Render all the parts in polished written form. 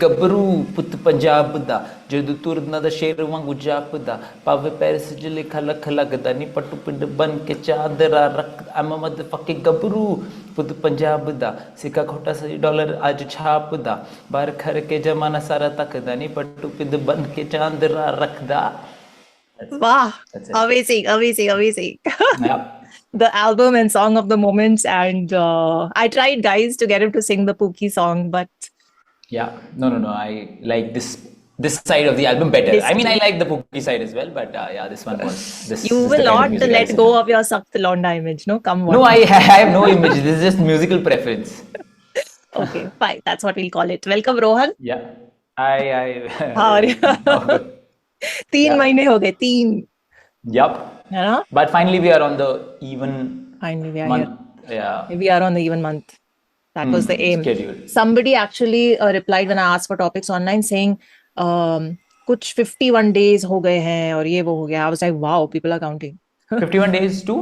गबरू पुत पंजाब दा जदू तुरना दा शेर वांगू जापदा पावे पैर च लिखा लख लगदा नी पट्टू पिंड बन के चादरा रख I'm a motherfucking गबरू पुत पंजाब दा सिक्का खोटा सही डॉलर आज छापदा बाहर खर के जमाना सारा तकदा नी पट्टू पिंड बन के चादरा रखदा. Wow, amazing. Yeah. The album and song of the moments, and I tried, guys, to get him to sing the Pookie song, but Yeah, no. I like this side of the album better. I mean, I like the Pookie side as well, but yeah, this one was. This you is will the kind of not music I let listen go to. of your Sakht Londa image, no? Come on. No, I have no image. This is just musical preference. Okay, fine. That's what we'll call it. Welcome, Rohan. Yeah, I. How are you? 3 महीने हो गए, 3. Yup. है ना? But finally, we are on the even Finally, we are month. here. Yeah. We are on the even month. That was the aim. Schedule. Somebody actually replied when I asked for topics online saying, कुछ 51 days हो गए हैं और ये वो हो गया. I was like, wow, people are counting. 51 days to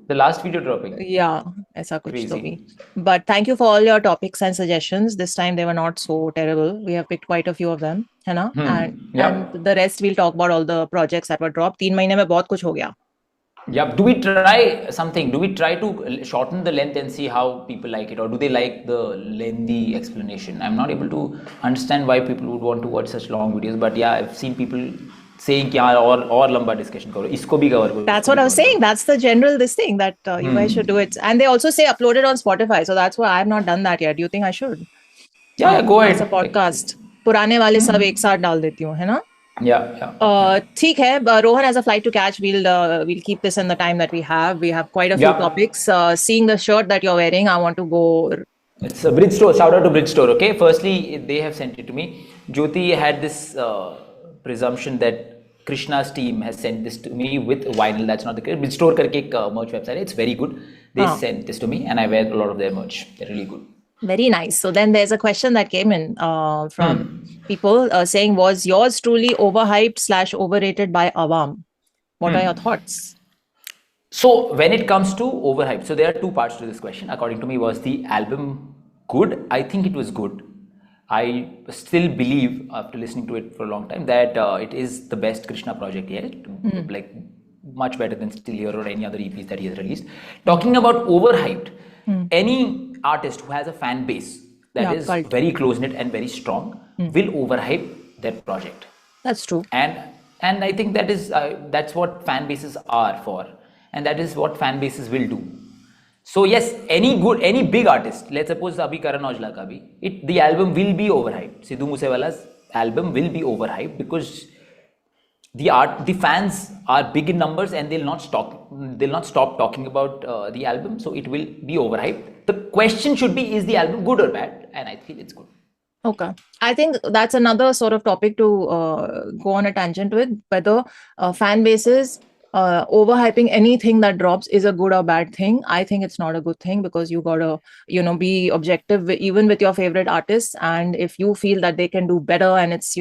the last video dropping. Yeah, ऐसा कुछ तो Crazy. भी. But thank you for all your topics and suggestions. This time they were not so terrible. We have picked quite a few of them, है ना? And the rest we'll talk about all the projects that were dropped. 3 महीने में बहुत कुछ हो गया. Yeah. Do we try something? Do we try to shorten the length and see how people like it, or do they like the lengthy explanation? I'm not able to understand why people would want to watch such long videos. But yeah, I've seen people saying कि हाँ और लंबा discussion करो, इसको भी cover करो. That's what I was saying. That's the general this thing that you guys should do it. And they also say upload it on Spotify. So that's why I have not done that yet. Do you think I should? Yeah, go ahead. It's a podcast. पुराने वाले सब एक साथ डाल देती हूँ, है ना? Yeah. ठीक है. Rohan has a flight to catch. We'll keep this in the time that we have. We have quite a few topics. Seeing the shirt that you're wearing, I want to go. It's a Bridge Store. Shout out to Bridge Store. Okay. Firstly, they have sent it to me. Jyoti had this presumption that Krishna's team has sent this to me with vinyl. That's not the case. Bridge Store करके एक merch website. It's very good. They sent this to me, and I wear a lot of their merch. They're really good. Very nice. So then there's a question that came in from people saying, was yours truly overhyped / overrated by Awam? What are your thoughts? So when it comes to overhyped, so there are two parts to this question. According to me, was the album good? I think it was good. I still believe, after listening to it for a long time, that it is the best Krishna project yet. Like much better than Still Here or any other EPs that he has released. Talking about overhyped, any artist who has a fan base that is very close-knit and very strong will overhype their project. That's true. And I think that is that's what fan bases are for, and that is what fan bases will do. So yes, any big artist, let's suppose abhi Karan Aujla ka bhi, the album will be overhyped. Sidhu Moosewala's album will be overhyped because the fans are big in numbers and they'll not stop talking about the album, so it will be overhyped. The question should be, is the album good or bad? And I feel it's good. Okay. I think that's another sort of topic to go on a tangent with, whether fan bases overhyping anything that drops is a good or bad thing. I think it's not a good thing because you gotta, be objective even with your favorite artists. And if you feel that they can do better and it's,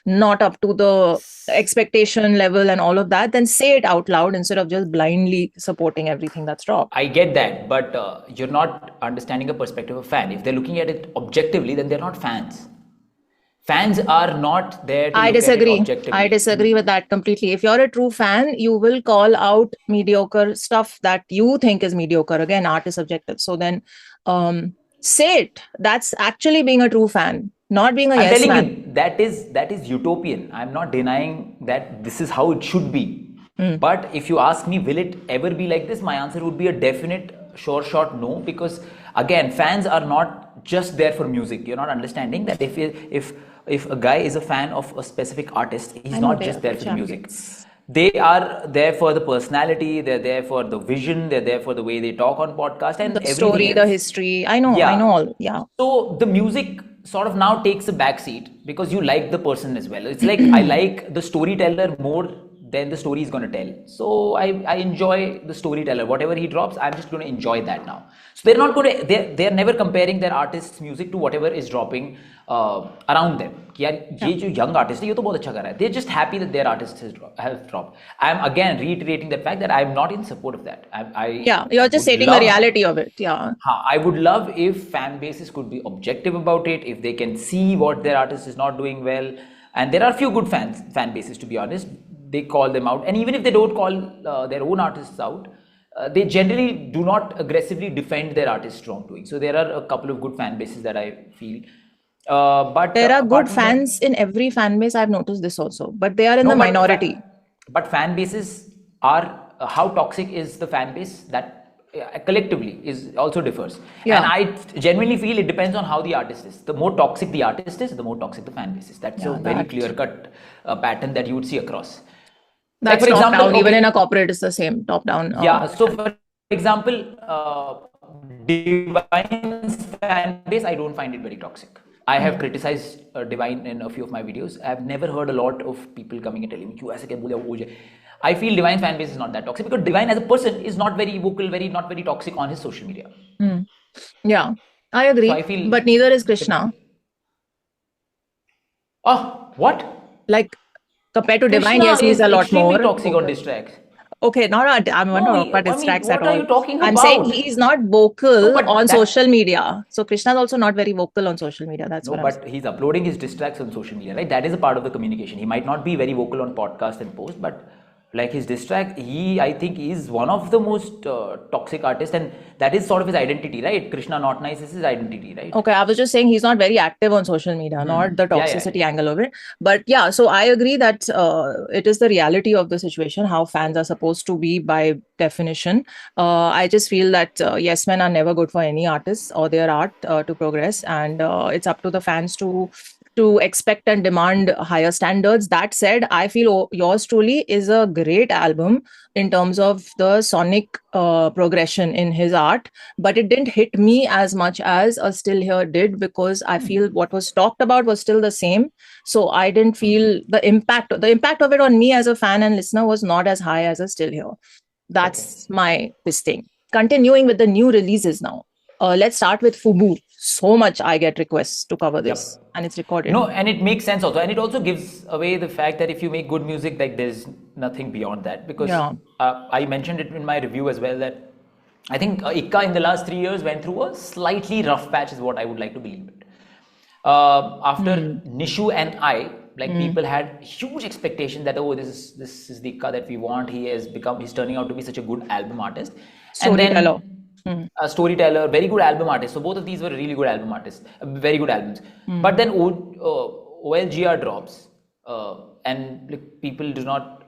not up to the expectation level and all of that, then say it out loud instead of just blindly supporting everything that's dropped. I get that, but you're not understanding a perspective of fan. If they're looking at it objectively, then they're not fans. Fans are not there to look at it objectively. I disagree with that completely. If you're a true fan, you will call out mediocre stuff that you think is mediocre. Again, art is subjective. So then say it. That's actually being a true fan, not being a yes man. I'm telling you, that is utopian. I'm not denying that this is how it should be. But if you ask me, will it ever be like this? My answer would be a definite sure shot no, because again, fans are not just there for music. You're not understanding that if a guy is a fan of a specific artist, he's not just there for the music. They are there for the personality, they're there for the vision, they're there for the way they talk on podcast and the story, the history. I know all. Yeah. So the music sort of now takes a backseat because you like the person as well. It's like I like the storyteller more then the story is going to tell. So I enjoy the storyteller. Whatever he drops, I'm just going to enjoy that now. So they're not going to, they're never comparing their artist's music to whatever is dropping around them. कि यार ये जो young artist है ये तो बहुत अच्छा कर रहा है. They're just happy that their artist has dropped. I'm again reiterating the fact that I'm not in support of that. Yeah, you're just stating the reality of it. Yeah. I would love if fan bases could be objective about it, if they can see what their artist is not doing well. And there are a few good fan bases, to be honest. They call them out. And even if they don't call their own artists out, they generally do not aggressively defend their artist's wrongdoing. So there are a couple of good fan bases that I feel. But there are good fans in every fan base. I've noticed this also, but they are in the minority. But fan bases are, how toxic is the fan base? That collectively is also differs. Yeah. And I genuinely feel it depends on how the artist is. The more toxic the artist is, the more toxic the fan base is. That's a very clear-cut pattern that you would see across. That's like, for example, down, even in a corporate, it's the same top-down. Yeah. So, for example, Divine's fan base, I don't find it very toxic. I have criticized Divine in a few of my videos. I have never heard a lot of people coming and telling me, I feel Divine's fan base is not that toxic because Divine as a person is not very vocal, not very toxic on his social media. Yeah, I agree. So I feel but neither is Krishna. Oh, what? Like compared to Divine, yes, he's a lot more toxic on diss tracks. Okay, I'm not talking about diss tracks at all. What are you talking about? I'm saying he's not vocal on social media. So Krishna's also not very vocal on social media. That's what I'm saying. But he's uploading his diss tracks on social media, right? That is a part of the communication. He might not be very vocal on podcast and post, but like his diss track, I think is one of the most toxic artists, and that is sort of his identity, right? Krishna not nice is his identity, right? Okay, I was just saying he's not very active on social media, not the toxicity angle of it. But yeah, so I agree that it is the reality of the situation, how fans are supposed to be by definition. I just feel that yes men are never good for any artists or their art to progress, and it's up to the fans to expect and demand higher standards. That said, I feel Yours Truly is a great album in terms of the sonic progression in his art, but it didn't hit me as much as a Still Here did, because I feel what was talked about was still the same. So I didn't feel the impact of it on me as a fan and listener was not as high as a Still Here. That's this thing. Continuing with the new releases now. Let's start with FUBU. So much I get requests to cover this, and it's recorded. No, and it makes sense also, and it also gives away the fact that if you make good music, like there's nothing beyond that. Because I mentioned it in my review as well that I think IKKA in the last 3 years went through a slightly rough patch, is what I would like to believe it. After Nishu and I, people had huge expectation that this is the IKKA that we want. He's turning out to be such a good album artist. Storyteller. A storyteller, very good album artist. So both of these were really good album artists, very good albums. But then OLGR drops, and people did not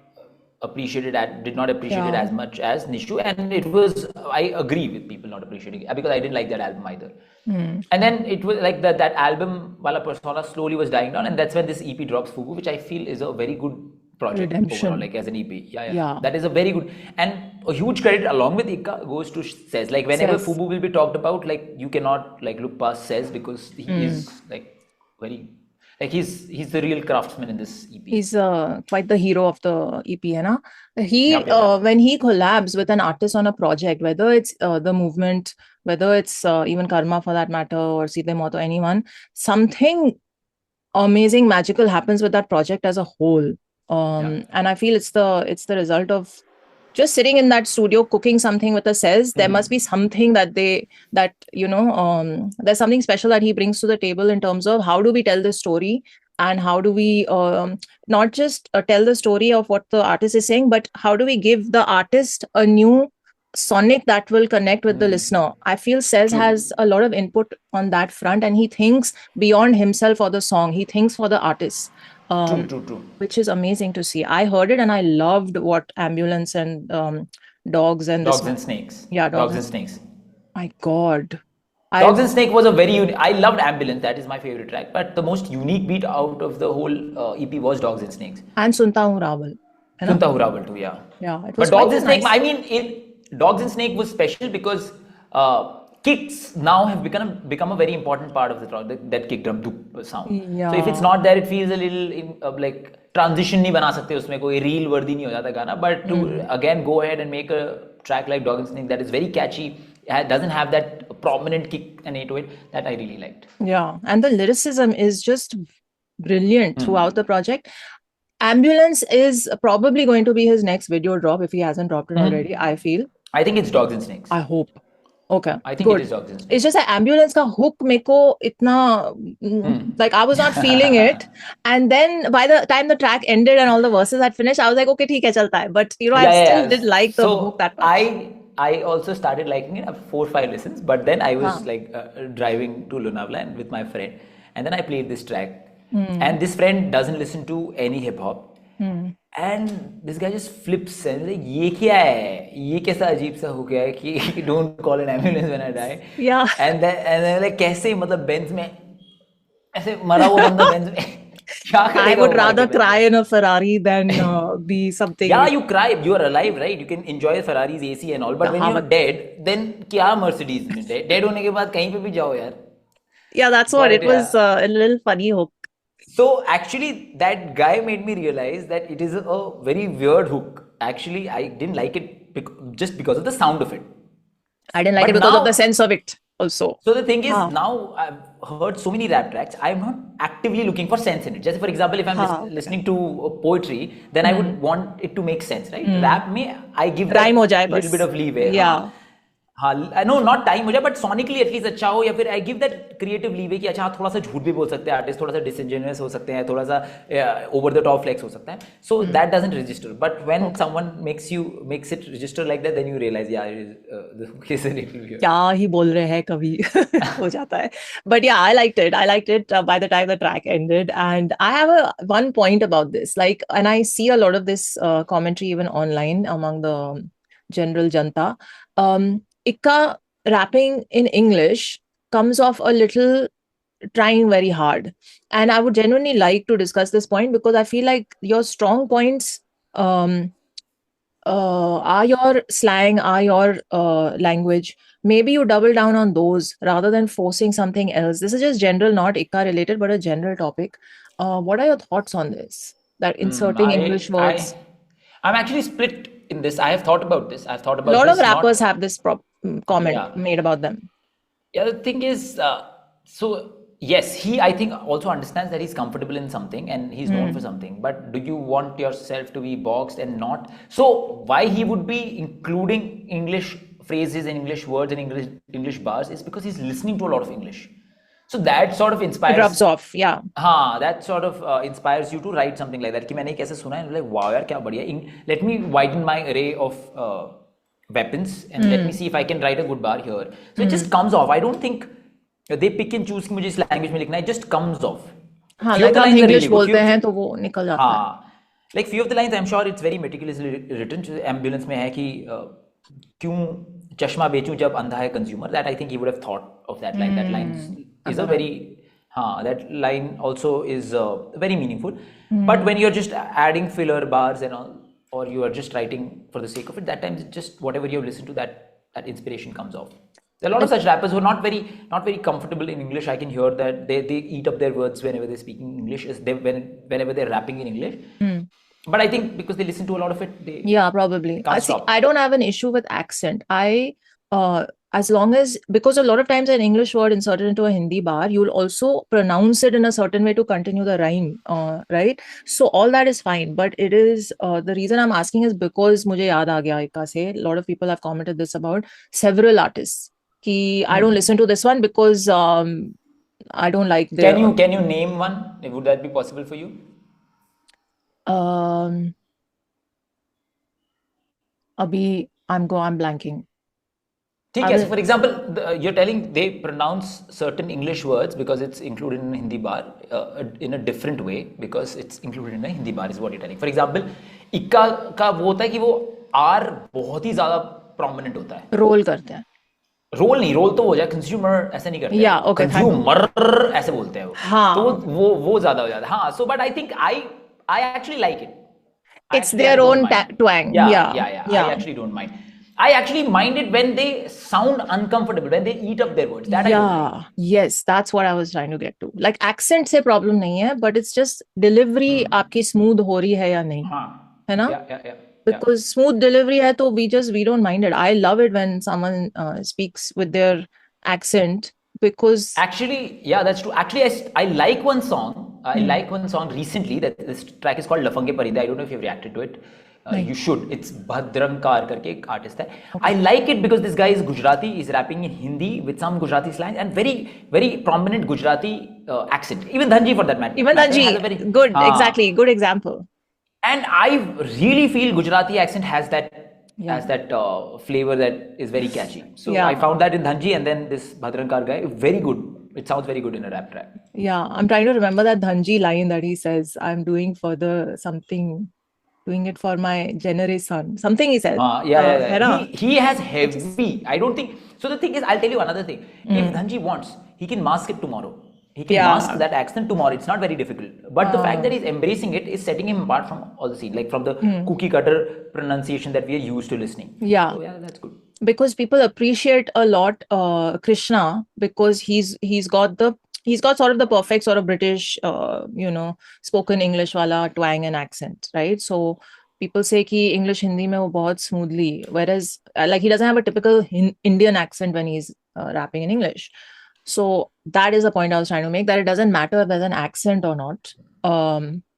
appreciate it as much as Nishu, and it was, I agree with people not appreciating it because I didn't like that album either. And then it was like that album wala persona slowly was dying down, and that's when this EP drops, FUBU, which I feel is a very good project overall, like as an EP. Yeah. That is a very good, and a huge credit along with IKKA goes to SAATH. Like whenever FUBU will be talked about, like you cannot look past SAATH because he is very, he's the real craftsman in this EP. He's quite the hero of the EP, na? When he collabs with an artist on a project, whether it's the movement, whether it's even Karma for that matter, or Seedhe Moto, anyone, something amazing, magical happens with that project as a whole. And I feel it's the result of just sitting in that studio cooking something with a SAATH. There must be something there's something special that he brings to the table in terms of how do we tell the story, and how do we not just tell the story of what the artist is saying, but how do we give the artist a new sonic that will connect with the listener. I feel SAATH has a lot of input on that front, and he thinks beyond himself or the song. He thinks for the artist. True. Which is amazing to see. I heard it and I loved what Ambulance and Dogs and Snakes. Yeah, Dogs and Snakes. My God. Dogs and Snake was a very unique. I loved Ambulance. That is my favorite track. But the most unique beat out of the whole EP was Dogs and Snakes. And Sunta Hu Raval. Sunta Hu Raval too, yeah. Yeah. But Dogs and Snake, I mean, Dogs and Snake was special because kicks now have become a very important part of the track, that kick drum sound. Yeah. So if it's not there, it feels a little like transition नहीं बना सकते उसमें, कोई reel वर्दी नहीं हो जाता गाना. But to again go ahead and make a track like Dog and Snake that is very catchy, doesn't have that prominent kick and to it, that I really liked. Yeah, and the lyricism is just brilliant throughout the project. Ambulance is probably going to be his next video drop if he hasn't dropped it already, I feel. I think it's Dogs and Snakes. I hope. Okay. I think good. it is Dogs and Snakes. It's just that Ambulance ka hook meko itna like I was not feeling it, and then by the time the track ended and all the verses had finished, I was like, okay, theek hai, chalta hai. But you know, I still did like the hook that much. I also started liking it after 4 or 5 listens, but then I was like driving to Lonavala and with my friend, and then I played this track, and this friend doesn't listen to any hip hop, and this guy just flips and like, ये क्या है, ये कैसा अजीब सा हो गया है कि don't call an ambulance when I die. Yeah. And then like कैसे मतलब Benz में ऐसे मरा हुआ बंदा Benz में. I would rather cry in a Ferrari than be something. Yeah, you cry. You are alive, right? You can enjoy Ferrari's AC and all. But when you're dead, then क्या Mercedes में dead होने के बाद कहीं पे भी जाओ यार. Yeah, that's what it was. A little funny hook. So actually, that guy made me realize that it is a very weird hook. Actually, I didn't like it just because of the sound of it. I didn't like it because of the sense of it also. So the thing is, now I've heard so many rap tracks, I'm not actively looking for sense in it. Just for example, if I'm listening to poetry, then I would want it to make sense, right? Rap me, I give a little bit of leeway. Yeah. No, not time हो जाए, but sonically at least अच्छा हो, या फिर I give that creative leeway कि अच्छा थोड़ा सा झूठ भी बोल सकते हैं artist, थोड़ा सा disingenuous हो सकते हैं, थोड़ा सा over the top flex हो सकता है. So that doesn't register. But when someone makes it register like that, then you realize, yeah, the hook is a little weird. क्या ही बोल रहे हैं कभी हो जाता है. But yeah, I liked it. I liked it by the time the track ended, and I have one point about this. Like, and I see a lot of this commentary even online among the general janta. IKKA rapping in English comes off a little trying very hard. And I would genuinely like to discuss this point because I feel like your strong points are your slang, are your language. Maybe you double down on those rather than forcing something else. This is just general, not IKKA related, but a general topic. What are your thoughts on this? That inserting English words? I'm actually split in this. I have thought about this. I've thought about a lot of rappers have this comment made about them. Yeah, the thing is, so yes, he I think also understands that he's comfortable in something and he's known for something. But do you want yourself to be boxed and not? So why he would be including English phrases and English words and English bars is because he's listening to a lot of English. So that sort of inspires. It rubs off, yeah. That sort of inspires you to write something like that. कि मैंने कैसे सुना है, like wow यार क्या बढ़िया. Let me widen my array of weapons and let me see if I can write a good bar here. So it just comes off. I don't think they pick and choose कि मुझे इस language में लिखना है. It just comes off. हाँ, like हम English बोलते हैं तो वो निकल जाता है. Like few of the lines, I'm sure it's very meticulously written. Ambulance में है कि क्यों चश्मा बेचूं जब अंधा है consumer. That I think he would have thought of that line. That line is a very that line also is very meaningful. But when you're just adding filler bars and all, or you are just writing for the sake of it, that time it's just whatever you have listened to, that inspiration comes off. There are a lot of such rappers who are not very comfortable in English. I can hear that they eat up their words whenever they're speaking English, whenever they're rapping in English. But I think because they listen to a lot of it, they probably. I don't have an issue with accent. As long as, because a lot of times an English word inserted into a Hindi bar, you'll also pronounce it in a certain way to continue the rhyme, right? So all that is fine. But it is, the reason I'm asking is because mujhe yaad aa gaya IKKA se, a lot of people have commented this about several artists. I don't listen to this one because I don't like their... Can you name one? Would that be possible for you? Abhi, I'm blanking. For example, you're telling they pronounce certain English words because it's included in a Hindi bar in a different way because it's included in a Hindi bar is what you're telling. For example, IKKA का वो होता है कि वो R बहुत ही ज़्यादा prominent होता है. रोल करते हैं. रोल तो हो जाए, कंज्यूमर ऐसे नहीं करते. Yeah, okay. कंज्यूमर ऐसे बोलते हैं वो. हाँ. तो वो ज़्यादा हो जाता है. हाँ. So but I think I actually like it. It's their own twang. Yeah. I actually don't mind. I actually mind it when they sound uncomfortable, when they eat up their words. That I don't like. Yes, that's what I was trying to get to. Like accent से problem नहीं है, but it's just delivery आपकी smooth हो रही है या नहीं, है ना? Yeah. Because smooth delivery hai, to we don't mind it. I love it when someone speaks with their accent because actually, yeah, that's true. Actually, I like one song. I like one song recently. That this track is called Lafange Parinde. I don't know if you've reacted to it. You should. It's Bhadrankar karke ek artist hai. I like it because this guy is Gujarati. He's rapping in Hindi with some Gujarati slang and very prominent Gujarati accent. Even Dhanji for that matter. Even Dhanji, good, exactly, good example. And I really feel Gujarati accent has that flavor that is very catchy. So I found that in Dhanji, and then this Bhadrankar guy, very good. It sounds very good in a rap track. Yeah, I'm trying to remember that Dhanji line that he says, I'm doing for the something, doing it for my generation. Something he said. He has heavy. I don't think. So the thing is, I'll tell you another thing. If Dhanji wants, he can mask it tomorrow. He can mask that accent tomorrow. It's not very difficult. But the fact that he's embracing it is setting him apart from all the scene, like from the cookie cutter pronunciation that we are used to listening. Yeah. So yeah, that's good. Because people appreciate a lot Krishna because he's got sort of the perfect sort of British, spoken English wala twang and accent, right? So people say ki English Hindi mein wo bahut smoothly, whereas like he doesn't have a typical Indian accent when he's rapping in English. So that is the point I was trying to make, that it doesn't matter if there's an accent or not.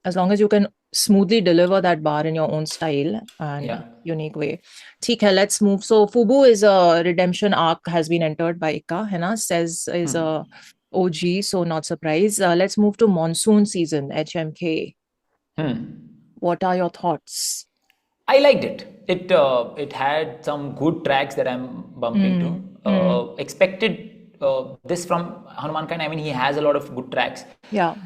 As long as you can smoothly deliver that bar in your own style and unique way. Theek hai, let's move. So FUBU is a redemption arc has been entered by IKKA, hai na? Says is a OG, so not surprised. Let's move to monsoon season, HMK. What are your thoughts? I liked it. It had some good tracks that I'm bumping to. Expected this from Hanuman Kind. I mean, he has a lot of good tracks. Yeah.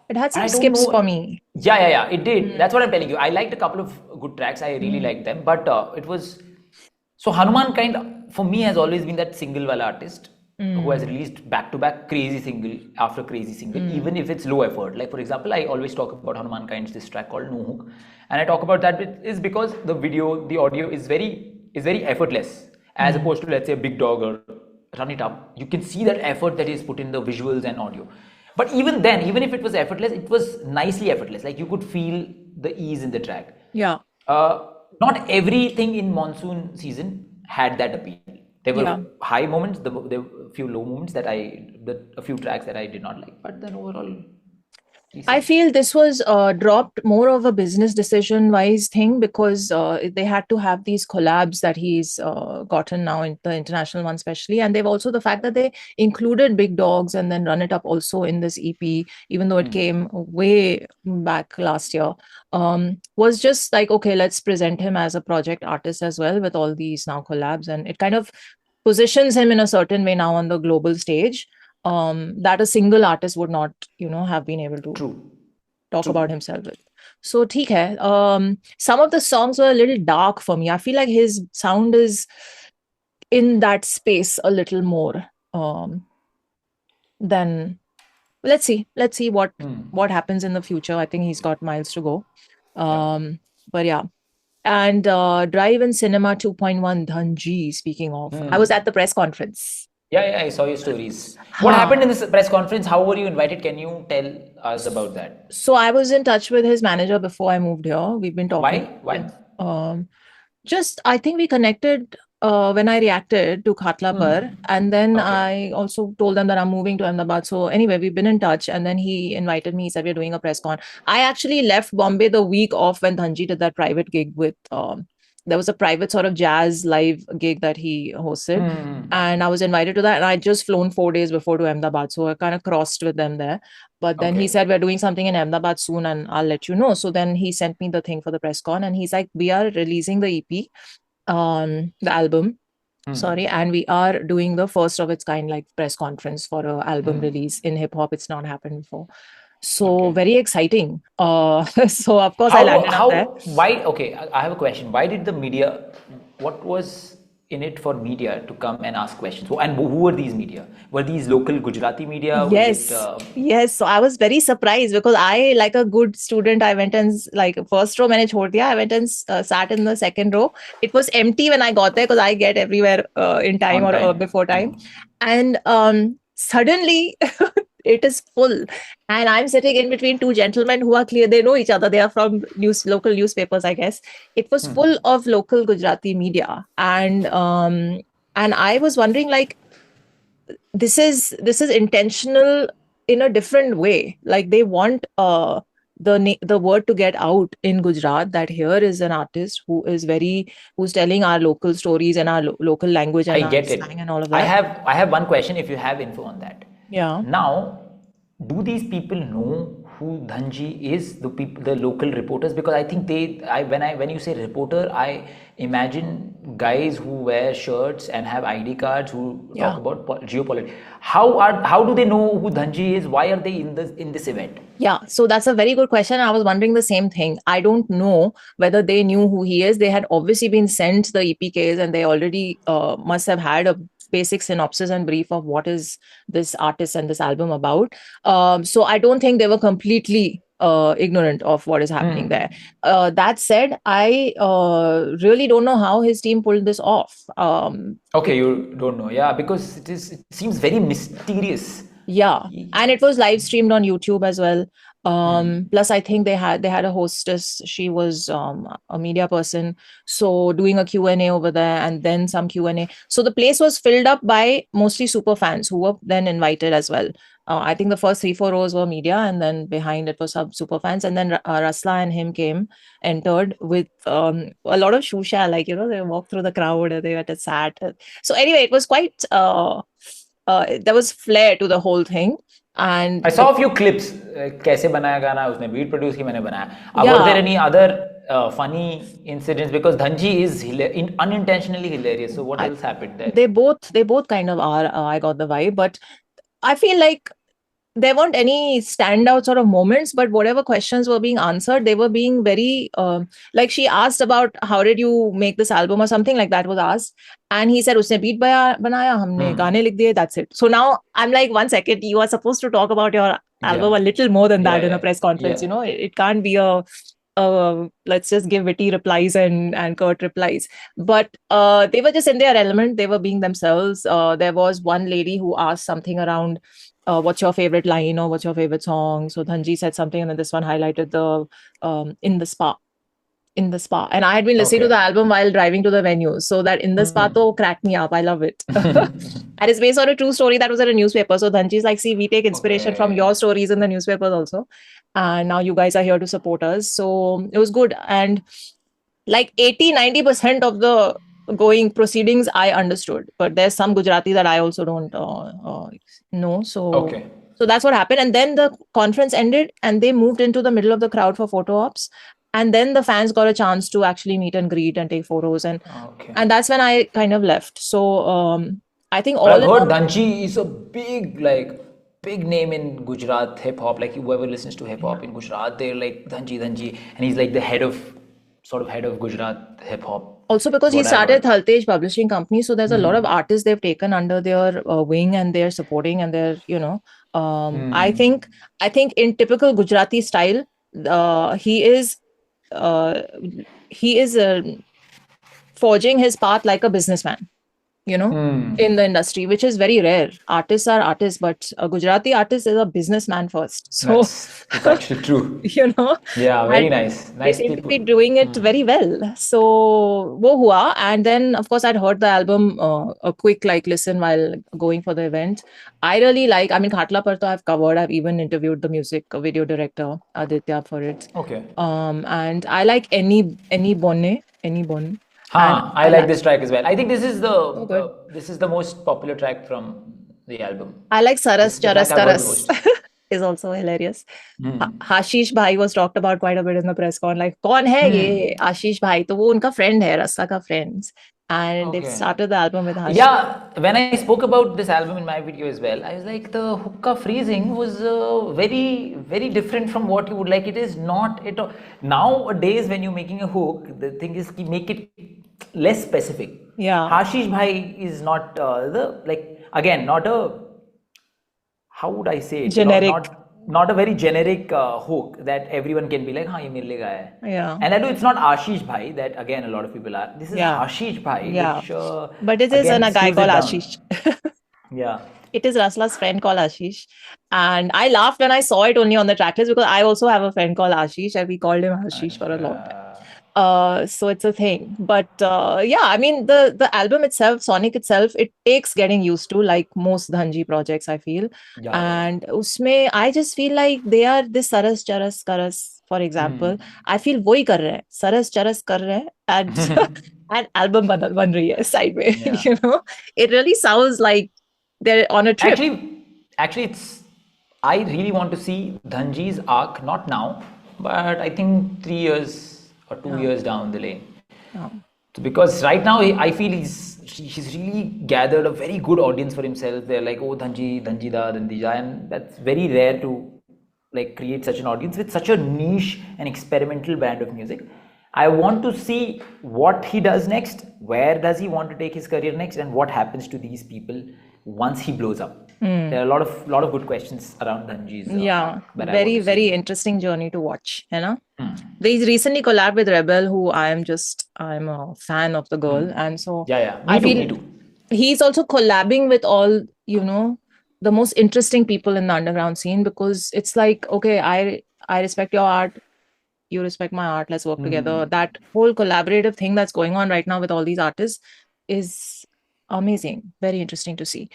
It had some skips for me. Yeah, it did. That's what I'm telling you. I liked a couple of good tracks. I really liked them. But it was... So Hanuman Kind, for me, has always been that single wala artist who has released back-to-back crazy single after crazy single, even if it's low effort. Like, for example, I always talk about Hanuman Kind's this track called No Hook. And I talk about that is because the video, the audio is very effortless. As opposed to, let's say, a Big Dog or Run It Up. You can see that effort that is put in the visuals and audio. But even then, even if it was effortless, it was nicely effortless. Like you could feel the ease in the track. Yeah. Not everything in monsoon season had that appeal. There were high moments, there were a few low moments a few tracks that I did not like. But then overall, I feel this was dropped more of a business decision wise thing because they had to have these collabs that he's gotten now in the international one especially, and they've also the fact that they included Big Dogs and then Run It Up also in this EP, even though it came way back last year, was just like, okay, let's present him as a project artist as well with all these now collabs, and it kind of positions him in a certain way now on the global stage. That a single artist would not, have been able to talk about himself with. So, theek hai. Some of the songs were a little dark for me. I feel like his sound is in that space a little more. Then let's see what happens in the future. I think he's got miles to go. But yeah. And Drive-In Cinema 2.1 Dhanji, speaking of, I was at the press conference. Yeah, I saw your stories. What happened in this press conference? How were you invited? Can you tell us about that? So I was in touch with his manager before I moved here. We've been talking. Why? I think we connected when I reacted to Khatla Par, and then I also told them that I'm moving to Ahmedabad. So anyway, we've been in touch, and then he invited me. He said we're doing a press con. I actually left Bombay the week off when Dhanji did that private gig with... there was a private sort of jazz live gig that he hosted, and I was invited to that, and I just flown 4 days before to Ahmedabad, so I kind of crossed with them there. But then he said, we're doing something in Ahmedabad soon and I'll let you know. So then he sent me the thing for the press con, and he's like, we are releasing the EP, the album, and we are doing the first of its kind like press conference for an album release in hip hop. It's not happened before. So very exciting. So of course I landed up there. Why? Okay, I have a question. Why did the media? What was in it for media to come and ask questions. And who were these media? Were these local Gujarati media? Yes. Was it, Yes. So I was very surprised because I, like a good student, I went and like first row मैंने छोड़ दिया. I went and sat in the second row. It was empty when I got there because I get everywhere in time On or time. before time. And suddenly it is full. And I'm sitting in between two gentlemen who are clear. They know each other. They are from local newspapers, I guess. It was full of local Gujarati media. And I was wondering, like, this is intentional in a different way. Like they want the word to get out in Gujarat that here is an artist who's telling our local stories and our local language and I get it. slang and all of that. I have one question if you have info on that. Yeah. Now, do these people know who Dhanji is, the local reporters? Because I think when you say reporter, I imagine guys who wear shirts and have ID cards who talk about geopolitics. How do they know who Dhanji is? Why are they in this event? Yeah, so that's a very good question. I was wondering the same thing. I don't know whether they knew who he is. They had obviously been sent the EPKs and they already must have had a basic synopsis and brief of what is this artist and this album about. So I don't think they were completely ignorant of what is happening there. That said, I really don't know how his team pulled this off. Okay, you don't know. Yeah, because it seems very mysterious. Yeah, and it was live streamed on YouTube as well. Plus I think they had a hostess. She was a media person, so doing a Q&A over there and then some Q&A. So the place was filled up by mostly super fans who were then invited as well. I think the first 3-4 rows were media and then behind it was some super fans, and then RASLA and him entered with a lot of shusha, like, you know, they walked through the crowd, they were sat. So anyway, it was quite there was flair to the whole thing. And I saw a few clips. कैसे बनाया गाना, उसने beat produce की मैंने बनाया. Were there any other funny incidents? Because Dhanji is unintentionally hilarious. So what else happened there? They both kind of are. I got the vibe, but I feel like there weren't any standout sort of moments, but whatever questions were being answered, they were being very, like she asked about how did you make this album or something like that was asked. And he said, usne beat banaya, humne gaane likh diye, that's it. So now I'm like, 1 second, you are supposed to talk about your album a little more than that in a press conference. You know, it can't be a let's just give witty replies and curt replies. But they were just in their element. They were being themselves. There was one lady who asked something around, what's your favorite line or what's your favorite song? So Dhanji said something, and then this one highlighted the in the spa. And I had been listening to the album while driving to the venue, so that in the spa to cracked me up. I love it. And it's based on a true story that was in a newspaper. So Dhanji's like, see, we take inspiration from your stories in the newspapers also, and now you guys are here to support us. So it was good. And like 80-90% of the going proceedings I understood, but there's some Gujarati that I also don't know. So that's what happened. And then the conference ended and they moved into the middle of the crowd for photo ops. And then the fans got a chance to actually meet and greet and take photos. And that's when I kind of left. So I think all I've heard Dhanji is a big name in Gujarat hip hop. Like whoever listens to hip hop in Gujarat, they're like Dhanji, and he's like the head of Gujarat hip hop. Also because he started Thaltej Publishing Company, so there's a lot of artists they've taken under their wing and they're supporting and they're, you know, I think in typical Gujarati style, he is forging his path like a businessman, you know, in the industry, which is very rare. Artists are artists, but a Gujarati artist is a businessman first. So it's actually true. You know, yeah, very nice. They seem to be doing it very well. So wo hua, and then of course I'd heard the album a quick listen while going for the event. I really like. I mean, Khatla Par to I've covered. I've even interviewed the music video director Aditya for it. Okay. And I like any Bonne. I like this track as well. I think this is the most popular track from the album. I like Saras Charas Taras. Is also hilarious. Hashish Bhai was talked about quite a bit in the press con. Like, kaun hai ye Ashish Bhai? To wo unka friend hai, RASLA ka friends. And it started the album with Hashish. Yeah, when I spoke about this album in my video as well, I was like, the hookah phrasing was very, very different from what you would like. It is not at all. Nowadays, when you're making a hook, the thing is to make it less specific. Yeah. Hashish Bhai is not not a, how would I say it? Generic. Not a very generic hook that everyone can be like, हाँ ये मेरे लिए गाया है. Yeah. And I know it's not Ashish Bhai that again a lot of people are. This is Yeah. Hashish Bhai, Yeah. which But it is a again guy slows called it down. Ashish. Yeah. It is Rasla's friend called Ashish. And I laughed when I saw it only on the tracklist because I also have a friend called Ashish and we called him Ashish for a long time. So it's a thing. But yeah, I mean, the album itself, Sonic itself, it takes getting used to, like most Dhanji projects, I feel. Yeah. And usme, I just feel like they are this Saras, Charas, Karas, for example. I feel wohi kar rahe hain. Saras, Charas kar rahe hain. And an album ban rahi hai side mein, Yeah. you know. It really sounds like they're on a trip. Actually, I really want to see Dhanji's arc, not now, but I think 3 years or 2 years down the lane. Because right now I feel he's really gathered a very good audience for himself. They're like, oh, Dhanji da, and that's very rare to like create such an audience with such a niche and experimental brand of music. I want to see what he does next, where does he want to take his career next, and what happens to these people once he blows up. There are a lot of good questions around Dhanji's. Very interesting journey to watch, you know. They recently collabed with Rebel, who I'm a fan of the girl, and so me too. He's also collabing with all, you know, the most interesting people in the underground scene, because it's like, okay, I respect your art, you respect my art, let's work together. That whole collaborative thing that's going on right now with all these artists is amazing, very interesting to see.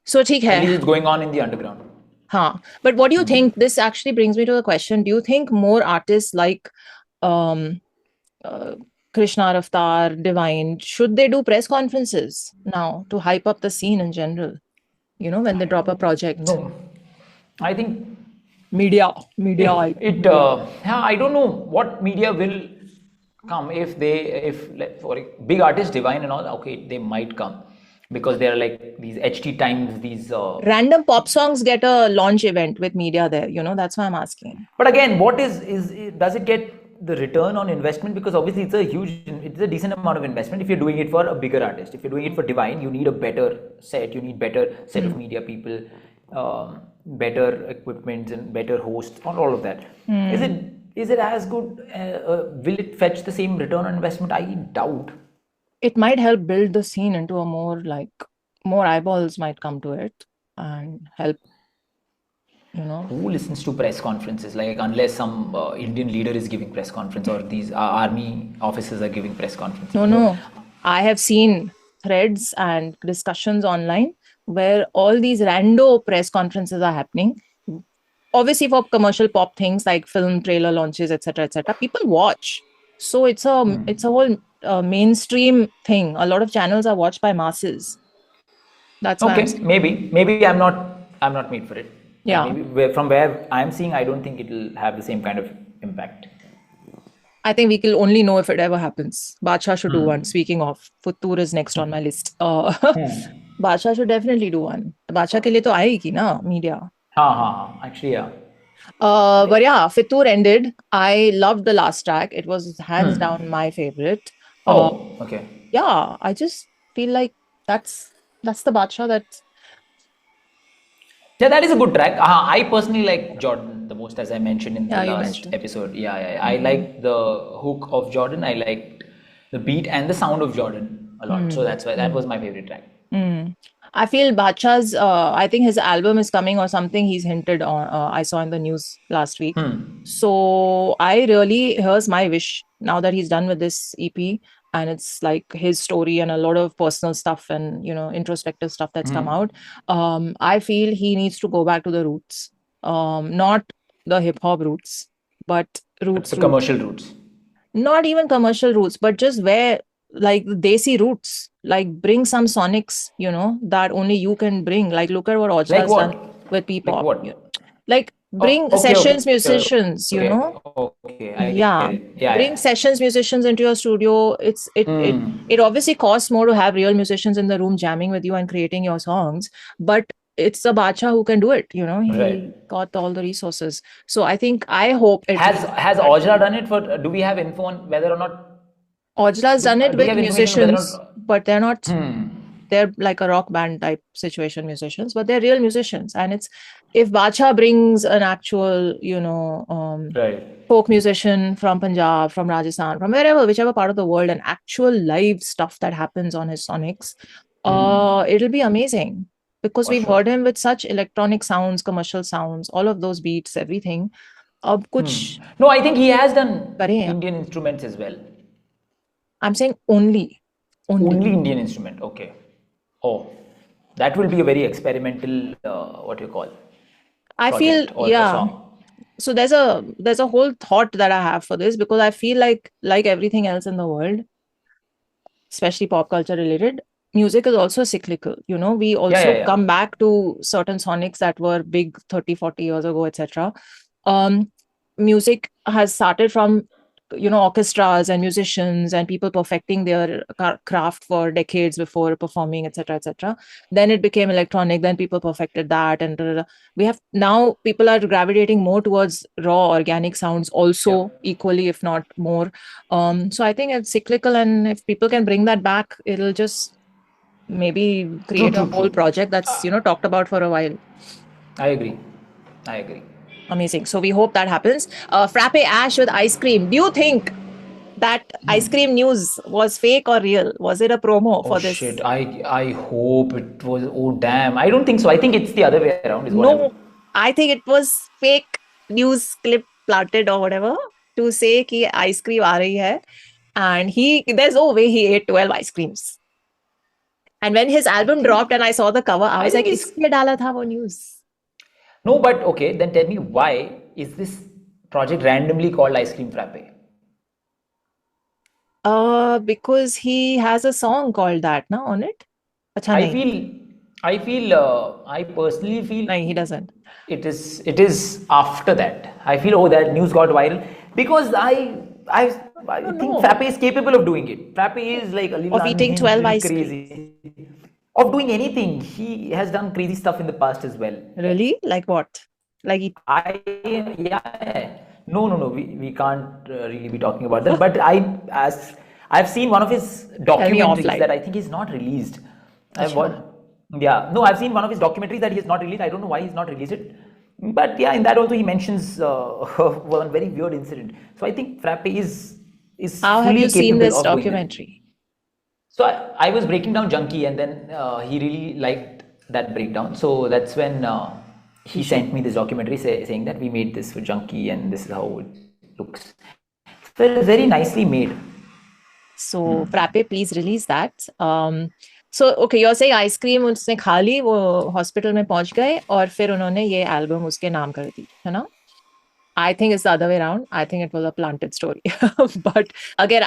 So At least it's going on in the underground. But what do you think? This actually brings me to the question, do you think more artists like Krishna, Raftar, Divine, should they do press conferences now to hype up the scene in general, you know, when they drop a project? No, I think media I don't know what media will come if for a big artist, Divine and all, okay, they might come because they're like these HT Times, these random pop songs get a launch event with media there, you know, that's why I'm asking. But again, what does it get the return on investment? Because obviously it's a decent amount of investment if you're doing it for a bigger artist. If you're doing it for Divine, you need a better set, you need better set of media people, better equipment and better hosts, all of that. Is it as good? Will it fetch the same return on investment? I doubt. It might help build the scene into a more eyeballs might come to it and help, you know. Who listens to press conferences? Like, unless some Indian leader is giving press conference or these army officers are giving press conferences. No. I have seen threads and discussions online where all these rando press conferences are happening. Obviously for commercial pop things like film trailer launches, etc., people watch. So it's a whole mainstream thing. A lot of channels are watched by masses. That's okay. Maybe I'm not made for it. Yeah. Maybe from where I'm seeing, I don't think it'll have the same kind of impact. I think we will only know if it ever happens. BADSHAH should do one. Speaking of, FITOOR is next on my list. BADSHAH should definitely do one. BADSHAH ke liye to aayegi na media. Actually, yeah. But yeah, FITOOR ended. I loved the last track. It was hands down my favorite. Okay. Yeah, I just feel like that's the BADSHAH that. Yeah, that is a good track. I personally like Jordan the most, as I mentioned in the last episode. Yeah. I like the hook of Jordan. I liked the beat and the sound of Jordan a lot. So that's why that was my favorite track. I feel BADSHAH's, I think his album is coming or something he's hinted on. I saw in the news last week. So here's my wish now that he's done with this EP. And it's like his story and a lot of personal stuff and, you know, introspective stuff that's come out. I feel he needs to go back to the roots. Not the hip hop roots, but roots. The commercial roots. Not even commercial roots, but just where, like the desi roots, like bring some sonics, you know, that only you can bring. Like look at what Ocha has done with P-pop. Like what? Like bring musicians, you know. Bring sessions musicians into your studio. It obviously costs more to have real musicians in the room jamming with you and creating your songs, but it's the BADSHAH who can do it, you know. He got all the resources. So I hope it has Ojra done it. Do we have info on whether or not Ojla's done it Do you with have information whether or musicians, not? but they're not. They're like a rock band type situation musicians, but they're real musicians. And it's if BADSHAH brings an actual, Right. folk musician from Punjab, from Rajasthan, from wherever, whichever part of the world, and actual live stuff that happens on his sonics, it'll be amazing. Because For we've sure. heard him with such electronic sounds, commercial sounds, all of those beats, everything. Ab kuch No, I think he has done kare yaar. Indian instruments as well. I'm saying only. Only Indian instrument. Okay. Oh, that will be a very experimental, what you call, I feel, project or a song. So there's a whole thought that I have for this, because I feel like everything else in the world, especially pop culture related, music is also cyclical. We also come back to certain sonics that were big 30, 40 years ago, etc. Music has started from orchestras and musicians and people perfecting their craft for decades before performing, etc., etc. Then it became electronic, then people perfected that, and we have now people are gravitating more towards raw organic sounds also, equally if not more. So I think it's cyclical, and if people can bring that back, it'll just maybe create a whole project that's talked about for a while. I agree. Amazing. So we hope that happens. Frappe Ash with ice cream. Do you think that ice cream news was fake or real? Was it a promo for this? Shit. I hope it was. Oh damn. I don't think so. I think it's the other way around. No, I think it was fake news clip planted or whatever to say कि ice cream आ रही है, and there's no way he ate 12 ice creams. And when his album dropped and I saw the cover, I was like, इसलिए डाला था वो news. No, but okay, then tell me, why is this project randomly called Ice Cream Frappe? Because he has a song called that, no, on it. I personally feel. No, he doesn't. It is after that. I feel, that news got viral because I think Frappe is capable of doing it. Frappe is like a little of eating 12 ice crazy. Of doing anything. He has done crazy stuff in the past as well. Really? Like what? Like No. We can't really be talking about that. But I've seen one of his documentaries that I think is not released. I've seen one of his documentaries that he has not released. I don't know why he's not released it. But in that also he mentions one very weird incident. So I think Frappe is How have you seen this documentary? So I was breaking down Junkie, and then he really liked that breakdown. So that's when he sent me this documentary saying that we made this for Junkie and this is how it looks. So it was very nicely made. So Frappe, please release that. So okay, you're saying ice cream उसने खा ली, वो hospital में पहुंच गए और फिर उन्होंने ये album उसके नाम कर दी, है ना? I think it's the other way around. I think it was a planted story. But again,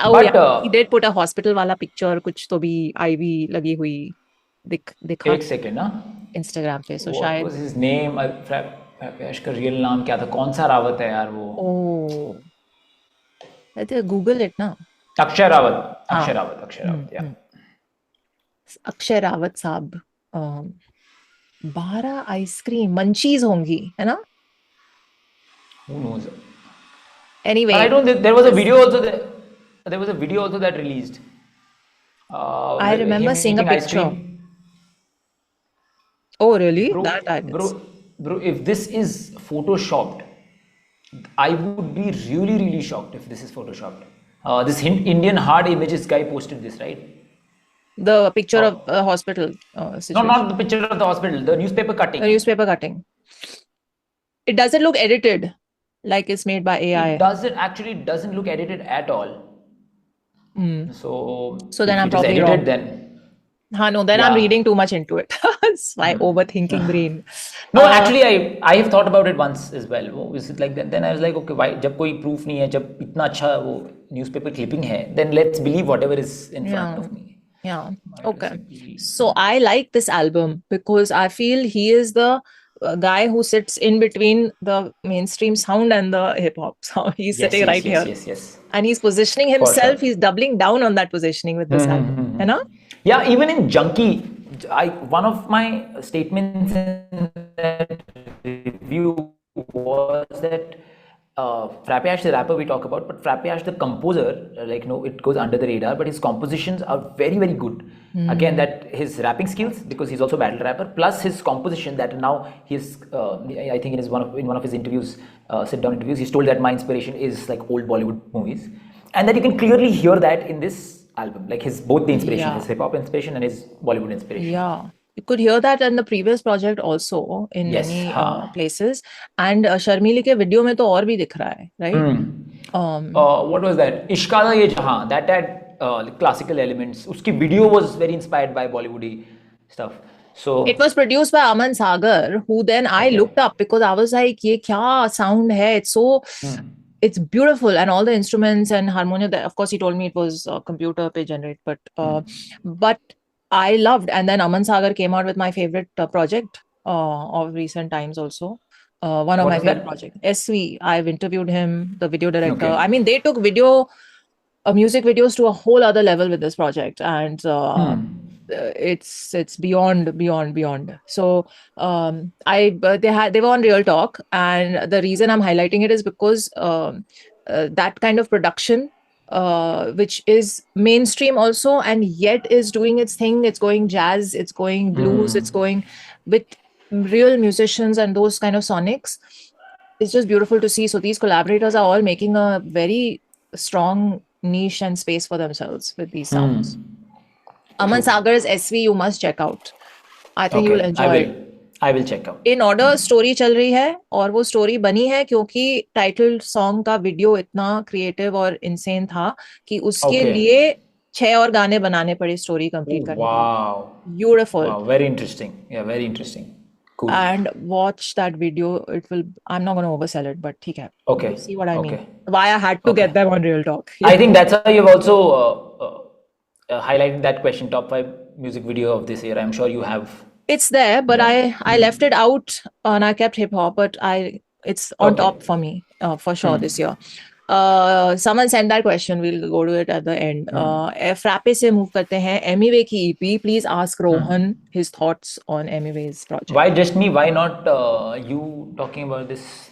he did put a hospital wala picture, कुछ तो भी IV लगी हुई दिखा. एक second, ना? Instagram पे. So What was his name? Frappe का real नाम क्या था? कौन सा रावत है यार वो? Oh, I think Google it ना. Akshay Rawat. Yeah. Akshay Rawat साहब 12 आइसक्रीम मंचीज होंगी, है ना? Who knows? Anyway, but I don't. There was a video also. There was a video also that released. I remember seeing a picture. Oh really? Bro, if this is photoshopped, I would be really shocked if this is photoshopped. This Indian hard images guy posted this, right? The picture of the hospital situation. No, not the picture of the hospital. The newspaper cutting. The newspaper cutting. It doesn't look edited, like it's made by AI. It doesn't look edited at all. So then I'm probably wrong. Then I'm reading too much into it. It's my overthinking brain. No, actually, I have thought about it once as well. Is it like that? Then I was like, okay, why? जब कोई proof नहीं है, जब इतना अच्छा वो newspaper clipping है, then let's believe whatever is in front of me. Yeah. Okay. So I like this album because I feel he is the guy who sits in between the mainstream sound and the hip hop. So he's sitting right here. Yes. And he's positioning himself. He's doubling down on that positioning with this album. You know? Yeah. Even in Junkie, one of my statements in that review was that FRAPPE the rapper we talk about, but FRAPPE the composer, it goes under the radar, but his compositions are very, very good. Again, that his rapping skills, because he's also a battle rapper, plus his composition that now he's, I think in one of his interviews, sit-down interviews, he's told that my inspiration is like old Bollywood movies. And that you can clearly hear that in this album, like both the inspiration, his hip-hop inspiration and his Bollywood inspiration. Yeah. You could hear that in the previous project also in many places. And Sharmili ke video mein to aur bhi dikh raha hai, right? What was that? Ishka Ye Jahan, that had classical elements. Uski video was very inspired by Bollywoody stuff. So it was produced by Aman Sagar, who then I looked up because I was like, ye kya sound hai? It's so... It's beautiful, and all the instruments and harmonium. Of course, he told me it was computer pe generate, but I loved. And then Aman Sagar came out with my favorite project of recent times also. One of my favorite projects, SV. I've interviewed him, the video director. Okay. I mean, they took music videos to a whole other level with this project, and it's beyond. So they were on Real Talk, and the reason I'm highlighting it is because that kind of production, which is mainstream also, and yet is doing its thing. It's going jazz, it's going blues, it's going with real musicians and those kind of sonics. It's just beautiful to see. So these collaborators are all making a very strong niche and space for themselves with these sounds. Aman Sagar's SV you must check out. I think you will enjoy it. I will check out. In order story चल रही है और वो story बनी है क्योंकि title song का video इतना creative और insane था कि उसके लिए 6 और गाने बनाने पड़े story complete करने के लिए. Wow. Beautiful. Wow, very interesting. Yeah, very interesting. Cool. And watch that video. I'm not going to oversell it, but ठीक है. Okay. You see what I mean? Why I had to get them on Real Talk. I think that's how you've also highlighted that question, top 5 music video of this year. I'm sure you have. It's there, but I left it out and I kept hip hop, but it's on top for me for sure this year. Someone sent that question. We'll go to it at the end. FRAPPE से move करते हैं. EMIWAY की EP. Please ask Rohan his thoughts on EMIWAY'S project. Why just me? Why not you talking about this?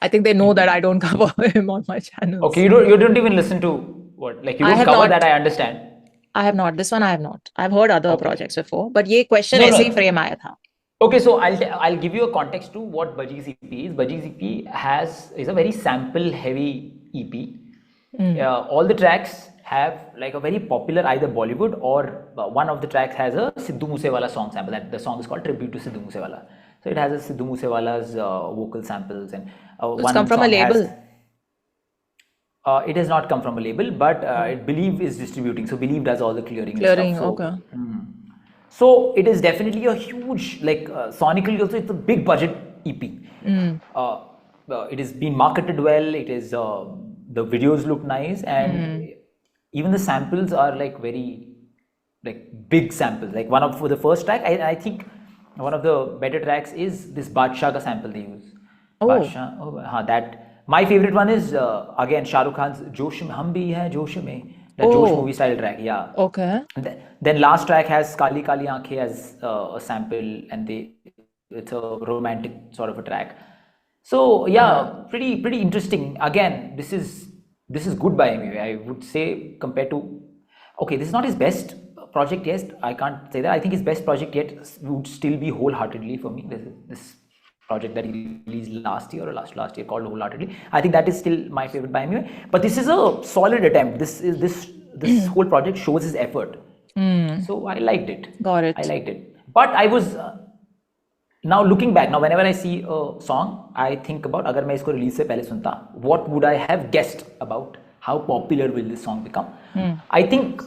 I think they know that I don't cover him on my channel. Okay, you don't even listen to what, like you don't cover that. I understand. I have not. This one I have not. I've heard other projects before, but ये question ऐसे ही frame आया था. Okay, so I'll give you a context to what Bajjee's EP is. Bajjee's EP is a very sample heavy EP. All the tracks have like a very popular either Bollywood or one of the tracks has a Sidhu Moosewala song sample. That the song is called Tribute to Sidhu Moosewala. So it has a Sidhu Moosewala's vocal samples and it's come from a label. It has not come from a label, but Believe is distributing. So Believe does all the clearing. Clearing, and stuff. So, okay. So it is definitely a huge, like sonically also, it's a big budget EP. It is being marketed well. It is the videos look nice, and even the samples are like very like big samples. Like for the first track, I think one of the better tracks is this BADSHAH ka sample they use. BADSHAH, that. My favorite one is again Shah Rukh Khan's Josh Mein Hum Bhi Hai Josh Mein, that Josh movie style track. Yeah. Okay. Then last track has Kali Kali Aankhein as a sample, and it's a romantic sort of a track. So yeah, pretty interesting. Again, this is good by EMIWAY. I would say compared to this is not his best project yet. I can't say that. I think his best project yet would still be Wholeheartedly for me. This project that he released last year or last year called Wholeheartedly. I think that is still my favorite by EMIWAY. But this is a solid attempt. This whole project shows his effort. So I liked it. Got it. I liked it. But I was now looking back. Now whenever I see a song, I think about अगर मैं इसको release से पहले सुनता, what would I have guessed about how popular will this song become? I think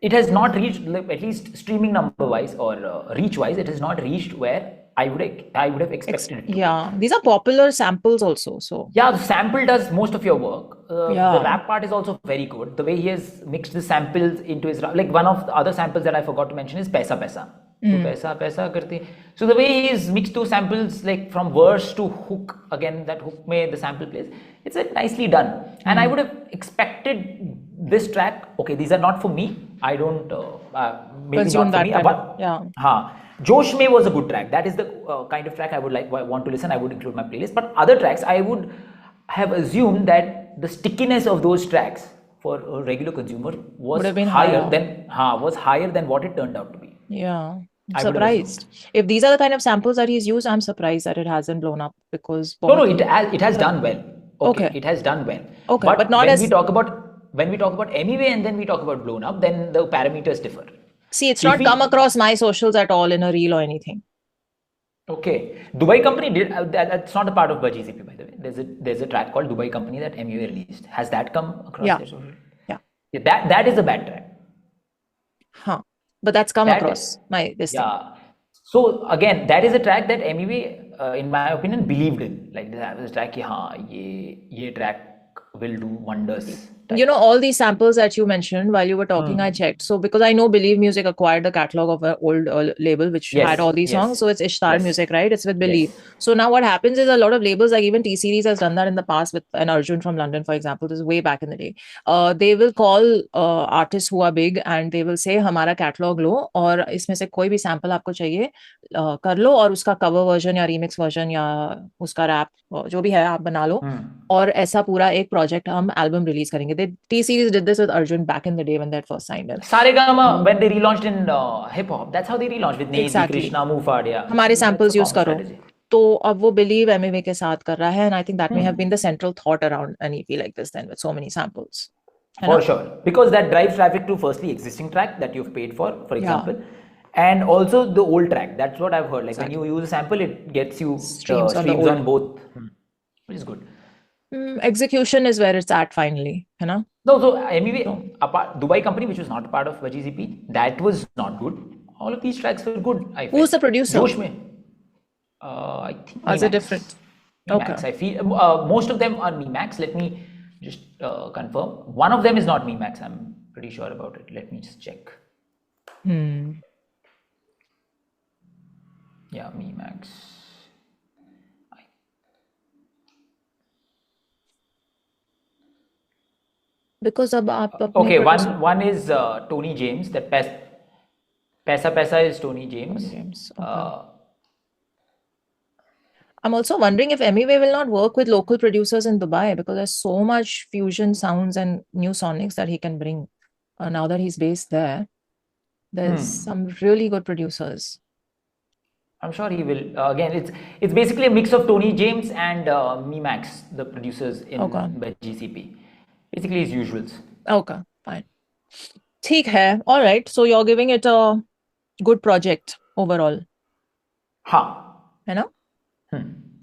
it has not reached, at least streaming number wise or reach wise, it has not reached where I would have expected it. Yeah, these are popular samples also. So yeah, the sample does most of your work. The rap part is also very good. The way he has mixed the samples into his rap, like one of the other samples that I forgot to mention is Paisa Paisa. So Paisa Karte. So the way he has mixed two samples, like from verse to hook, again that hook may the sample plays, it's nicely done. And I would have expected this track. Okay, these are not for me. I don't, maybe consume not for that me. kind But of, yeah. Josh May was a good track. That is the kind of track I would want to listen. I would include my playlist. But other tracks, I would have assumed that the stickiness of those tracks for a regular consumer was Would have been higher higher. than what it turned out to be. Yeah. I'm I would have surprised. assumed. If these are the kind of samples that he's used, I'm surprised that it hasn't blown up because No, it has done well. Okay, Okay. it has done well. Okay, But but not when as- we talk about Anyway and then we talk about blown up, then the parameters differ. See, it's If not we- come across my socials at all in a reel or anything. Okay, Dubai Company did. That's not a part of GCP, by the way. There's a track called Dubai Company that MUA released. Has that come across Yeah. their social? Yeah. That is a bad track. Huh. But that's come That across my this thing. Yeah. So again, that is a track that MUA, in my opinion, believed in. Like that was a track, ki, haan, ye track will do wonders. You know, all these samples that you mentioned while you were talking, I checked. So because I know Believe Music acquired the catalog of an old label which Yes, had all these yes, songs. So it's Ishtar yes. Music, right? It's with Believe. Yes. So now what happens is a lot of labels, like even T-Series has done that in the past with an Arjun from London, for example. This is way back in the day. They will call artists who are big and they will say, हमारा catalog लो और इसमें से कोई भी sample आपको चाहिए कर लो और उसका cover version या remix version या उसका rap जो भी है आप बना लो और ऐसा पूरा एक project हम album release करेंगे. T-Series did this with Arjun back in the day when they had first signed him. Saregama, when they relaunched in hip hop, that's how they relaunched with Nezi, Exactly. Krishna, Mufad, yeah. हमारे samples use करो. Strategy. तो अब वो Believe MAW के साथ कर रहा है and I think that may have been the central thought around an EP like this then with so many samples. For sure. Because that drives traffic to firstly existing track that you've paid for example. And also the old track. That's what I've heard. Like when you use a sample, it gets you streams on both, which is good. Execution is where it's at finally, you know? No, so anyway, Dubai Company, which was not a part of GCP, that was not good. All of these tracks were good. I feel. Who's the producer? Josh May. I think. Is it different? Okay. I feel most of them are MIMAX. Let me just confirm. One of them is not MIMAX. I'm pretty sure about it. Let me just check. Yeah, MIMAX. Because okay, one is Tony James. That Pesa is Tony James. Okay. I'm also wondering if MAW will not work with local producers in Dubai because there's so much fusion sounds and new sonics that he can bring. Now that he's based there, there's some really good producers. I'm sure he will. Again, it's basically a mix of Tony James and MIMAX, the producers in GCP. Basically his usuals. Okay, fine. ठीक है. All right. So you're giving it a good project overall. हाँ. है ना?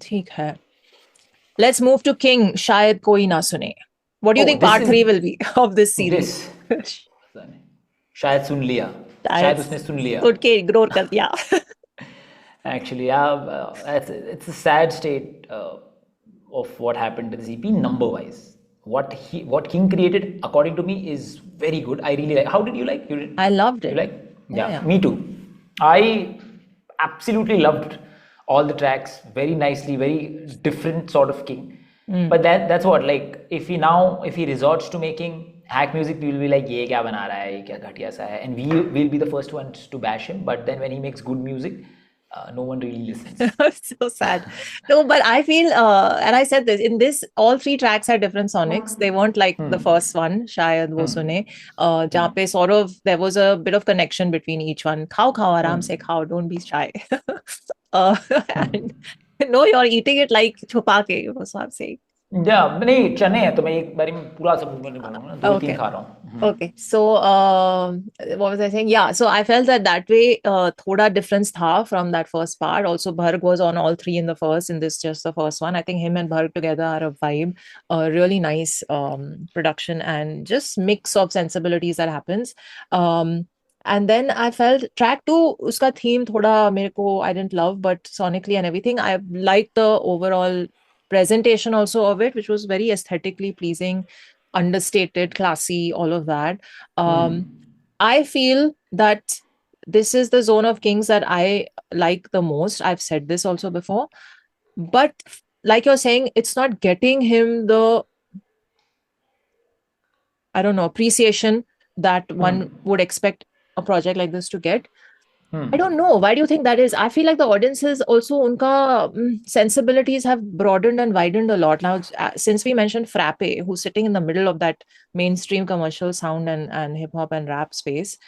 ठीक है. Let's move to King. शायद कोई ना सुने. What do you think part 3 will be of this series? शायद सुन लिया. शायद उसने सुन लिया. Good के ignore कर दिया. Actually, yeah, it's a sad state of what happened to the EP number-wise. What King created, according to me, is very good. I really like. How did you like? I loved it. You like? Yeah, me too. I absolutely loved all the tracks. Very nicely, very different sort of King. But that's what, like, if he resorts to making hack music, we will be like, ye kya bana raha hai, ye kya ghatiya sa hai, and we will be the first ones to bash him. But then when he makes good music, no one really listens. So sad. No, but I feel, and I said this, in this, all 3 tracks had different sonics. They weren't like the first one, Shayad Wo Sune, jahan pe sort of, there was a bit of connection between each one. Khao, aaram se khao, don't be shy. And no, you're eating it like chupa ke, was what I'm saying. Yeah, नहीं चने हैं तो मैं एक बारी में पूरा सब नहीं बोलूँगा, 2-3 खा रहा हूँ. Okay, so what was I saying? Yeah, so I felt that way thoda difference tha from that first part. Also, Bharg was on all 3 in the first, in this just the first one. I think him and Bharg together are a vibe, really nice production and just mix of sensibilities that happens. And then I felt track 2, uska theme thoda mere ko I didn't love, but sonically and everything, I liked the overall presentation also of it, which was very aesthetically pleasing, understated, classy, all of that. I feel that this is the zone of Kings that I like the most. I've said this also before, but like you're saying, it's not getting him the, I don't know, appreciation that one would expect a project like this to get. I don't know. Why do you think that is? I feel like the audiences also, unka sensibilities have broadened and widened a lot. Now, since we mentioned Frappe, who's sitting in the middle of that mainstream commercial sound and hip hop and rap space,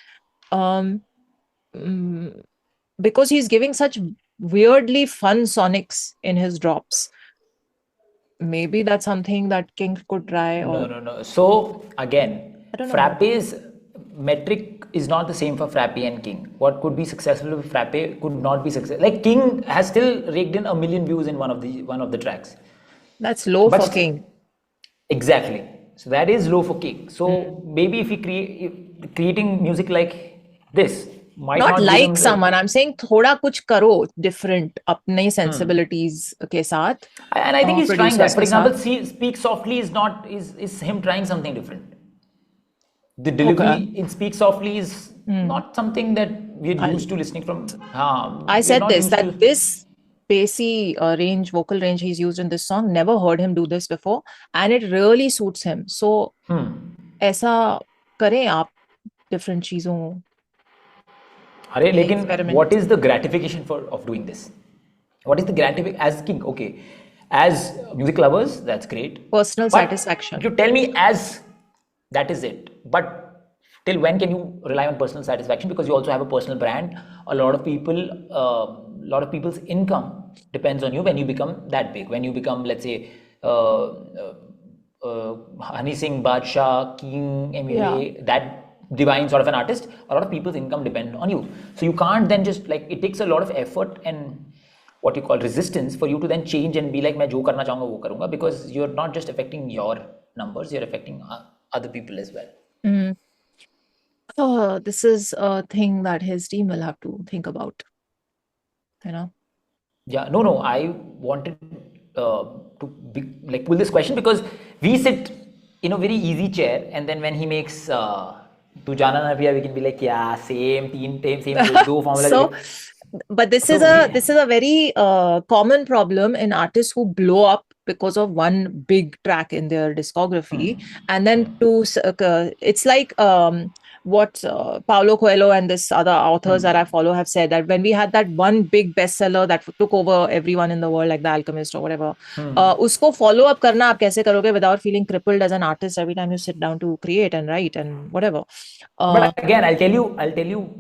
because he's giving such weirdly fun sonics in his drops. Maybe that's something that King could try. Or No. So again, I don't know. Frappe's metric is not the same for Frappe and King. What could be successful with Frappe could not be successful. Like King has still raked in 1 million views in one of the tracks. That's low for King. Exactly. So that is low for King. So maybe if he creating music like this might not like someone. I'm saying thoda kuch karo different apne sensibilities ke saath. And I think he's trying that. For example, Speak Softly is him trying something different. The delivery in Speak Softly is not something that we're used to listening from. I said this, that this bassy vocal range he's used in this song, never heard him do this before, and it really suits him. So, ऐसा करें आप different चीजों. अरे लेकिन what is the gratification of doing this? What is the gratification as King? Okay, as music lovers, that's great. Personal satisfaction. If you tell me as that is it, but till when can you rely on personal satisfaction? Because you also have a personal brand. A lot of people's income depends on you when you become that big. When you become, let's say, Honey Singh, BADSHAH, King, EMIWAY, that divine sort of an artist, a lot of people's income depend on you. So you can't then just like, it takes a lot of effort and what you call resistance for you to then change and be like, मैं जो करना चाहूँगा वो करूँगा, because you're not just affecting your numbers, you're affecting other people as well. This is a thing that his team will have to think about, you know? Yeah, no, I wanted to pull this question because we sit in a very easy chair, and then when he makes Tu Jana Na Piya, we can be like, yeah, same do formula. So, but this is a very common problem in artists who blow up because of one big track in their discography, and then it's like what Paulo Coelho and this other authors that I follow have said, that when we had that one big bestseller that took over everyone in the world, like The Alchemist or whatever, usko follow up karna aap kaise karoge without feeling crippled as an artist every time you sit down to create and write and whatever. But again, I'll tell you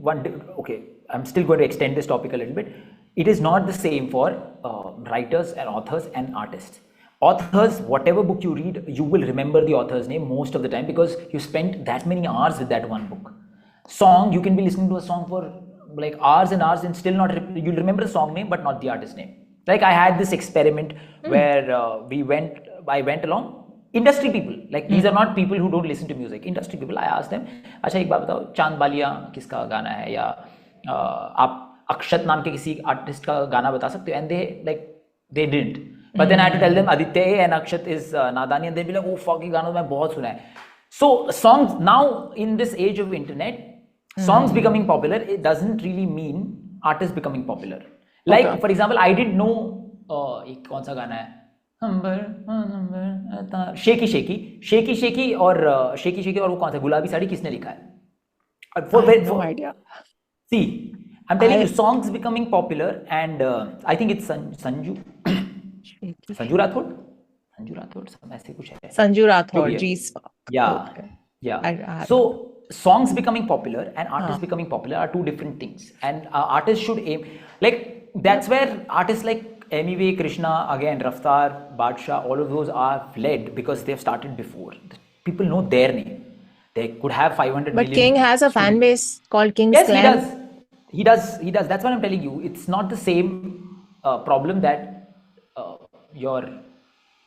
one. Okay, I'm still going to extend this topic a little bit. It is not the same for writers and authors and artists. Authors, whatever book you read, you will remember the author's name most of the time because you spent that many hours with that one book. Song, you can be listening to a song for like hours and hours and still not, you'll remember the song name but not the artist name. Like I had this experiment where I went along, industry people, like these are not people who don't listen to music, industry people. I asked them, अच्छा एक बात बताओ, चांद बालिया किसका गाना है, या आप अक्षत नाम के किसी आर्टिस्ट का गाना बता सकते हो? And they didn't. But then I had to tell them Aditya and Akshat is Nadani, and they'd be like, oh fuck, ये गाना मैं बहुत सुना है. So songs now in this age of internet, songs becoming popular, it doesn't really mean artists becoming popular. Like for example, I didn't know एक कौन सा गाना है, शेकी और वो कौन सा गुलाबी साड़ी किसने लिखा है? No idea. See, I'm telling you, songs becoming popular, and I think it's Sanju Rathod, ऐसे कुछ है. Sanju Rathod, G-Spark. Yeah. So songs becoming popular and artists becoming popular are two different things, and artists should aim, like that's where artists like EMIWAY, Krishna, again Raftar, BADSHAH, all of those are fled because they've started before. People know their name. They could have 500 but million. King has a fan base called King's Yes, Clan. He does. That's what I'm telling you. It's not the same problem that your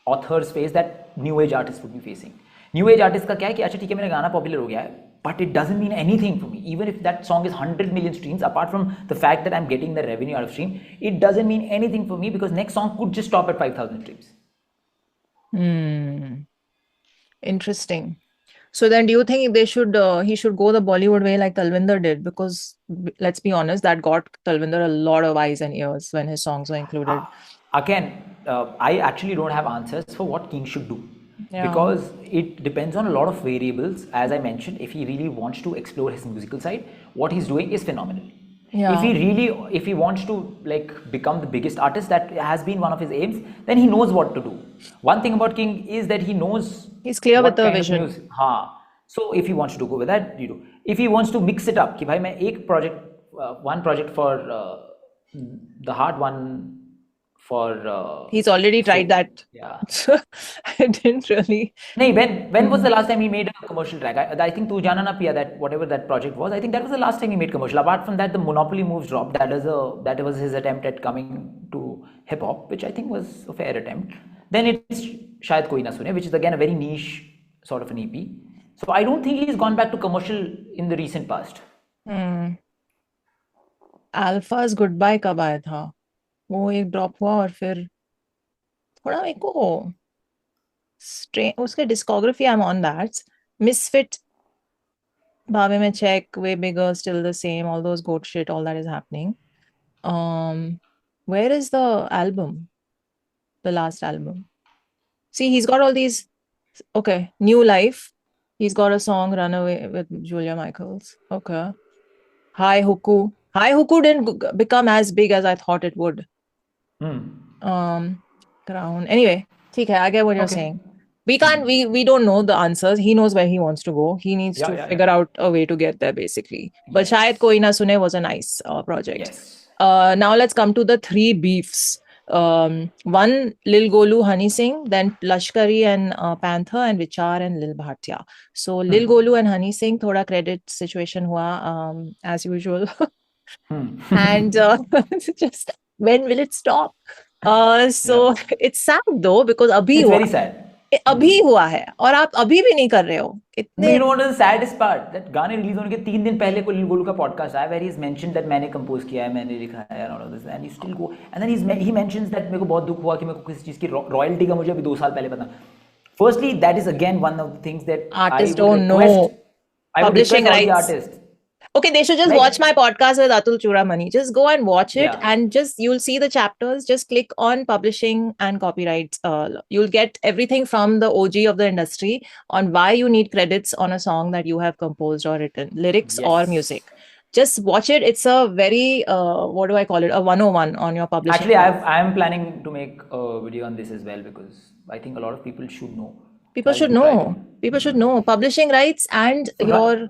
authors face that new age artists would be facing. New age artists का क्या है कि अच्छा ठीक है मेरा गाना popular हो गया है, but it doesn't mean anything for me. Even if that song is 100 million streams, apart from the fact that I'm getting the revenue out of stream, it doesn't mean anything for me because next song could just stop at 5,000 streams. Interesting. So then do you think he should go the Bollywood way like Talvinder did? Because let's be honest, that got Talvinder a lot of eyes and ears when his songs were included. Again, I actually don't have answers for what King should do. because it depends on a lot of variables. As I mentioned, if he really wants to explore his musical side, what he's doing is phenomenal. If he wants to like become the biggest artist, that has been one of his aims, then he knows what to do. One thing about King is that he knows he's clear with the vision. So if he wants to go with that, you do. If he wants to mix it up, कि भाई मैं एक one project for the hard one for he's already tried that. I didn't really. No, when was the last time he made a commercial track? I think Tu Jana Na Piya, that whatever that project was, I think that was the last time he made commercial. Apart from that, the Monopoly Moves dropped. That was his attempt at coming to hip hop, which I think was a fair attempt. Then it's Shayad Koi Na Sune, which is again a very niche sort of an EP. So I don't think he's gone back to commercial in the recent past. Alpha's Goodbye कब आया था? वो एक drop हुआ और फिर थोड़ा मेरे को उसके discography I'm on that. Misfit बाबे में check, Way Bigger, Still the Same, all those goat shit, all that is happening. Where is the album? The last album. See, he's got all these. Okay, New Life. He's got a song Runaway with Julia Michaels. Okay. Hi Huku. Hi Huku didn't become as big as I thought it would. Crown. Anyway, okay, I get what you're saying. We don't know the answers. He knows where he wants to go. He needs to figure out a way to get there, basically. But Shayad Koi Na Sune was a nice project. Yes. Now let's come to the three beefs. One, Lil Golu, Honey Singh, then LASHCURRY and Panther, and VICHAAR and Lil Bhatia. So Lil Golu and Honey Singh, thoda credit situation hua, as usual. And just when will it stop? So it's sad though, because it's very sad. अभी हुआ है और आप अभी भी नहीं कर रहे हो इतने. You know what is the saddest part? That गाने रिलीज होने के 3 दिन पहले को लिल गोलू का पॉडकास्ट आया, where he's mentioned that मैंने कंपोज किया है, मैंने लिखा है, and all of this, and he still go, and then he mentions that मेरे को बहुत दुख हुआ कि मेरे को किसी चीज की रॉयल्टी का मुझे अभी 2 साल पहले पता. Firstly, that is again one of the things that artists don't know. Publishing rights. Okay, they should just watch my podcast with Atul Churamani. Just go and watch it, and you'll see the chapters. Just click on publishing and copyrights. You'll get everything from the OG of the industry on why you need credits on a song that you have composed or written, lyrics or music. Just watch it. It's a very, what do I call it? A 101 on your publishing. Actually, I am planning to make a video on this as well, because I think a lot of people should know. People should know publishing rights and your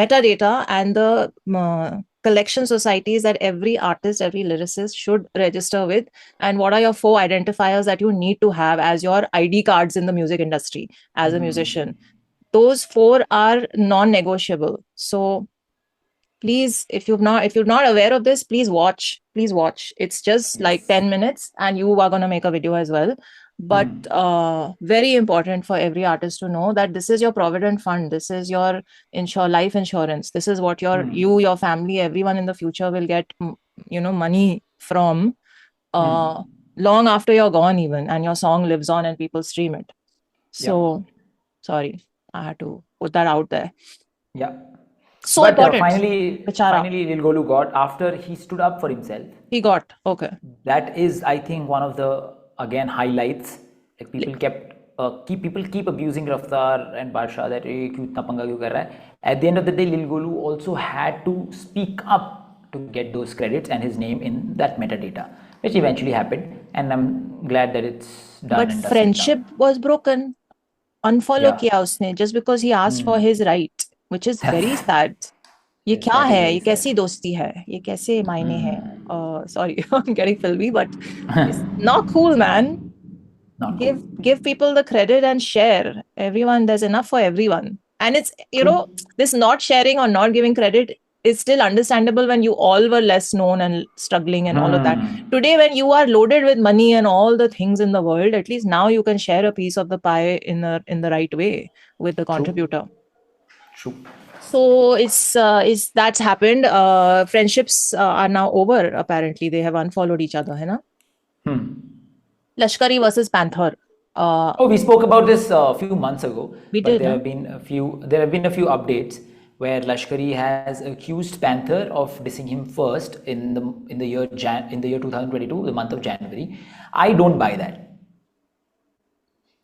metadata and the collection societies that every artist, every lyricist should register with, and what are your 4 identifiers that you need to have as your ID cards in the music industry as a musician. Those 4 are non-negotiable. So please, if you're not aware of this, please watch. It's just like 10 minutes and you are going to make a video as well. But very important for every artist to know that this is your provident fund. This is your life insurance. This is what your family, everyone in the future will get, money from long after you're gone even, and your song lives on and people stream it. So, sorry, I had to put that out there. Yeah. So important. Finally, Lil Golu got, after he stood up for himself. He got, okay. That is, I think, one of the again highlights. Like people keep abusing Raftaar and BADSHAH that kyun itna panga kyun kar raha hai. At the end of the day, Lil Golu also had to speak up to get those credits and his name in that metadata, which eventually happened, and I'm glad that it's done. But friendship was broken. Unfollow kiya usne just because he asked for his right, which is very sad. ये क्या है, ये कैसी दोस्ती है, ये कैसे मायने हैं. Sorry, I'm getting filmy, but it's not cool, man. Give people the credit and share. Everyone, there's enough for everyone. And it's, this not sharing or not giving credit is still understandable when you all were less known and struggling and all of that. Today, when you are loaded with money and all the things in the world, at least now you can share a piece of the pie in the right way with the contributor. True. So that's happened. Friendships are now over. Apparently, they have unfollowed each other, है ना? LASHCURRY versus Panther. We spoke about this a few months ago. We did. There have been a few updates where LASHCURRY has accused Panther of dissing him first in the year 2022, the month of January. I don't buy that.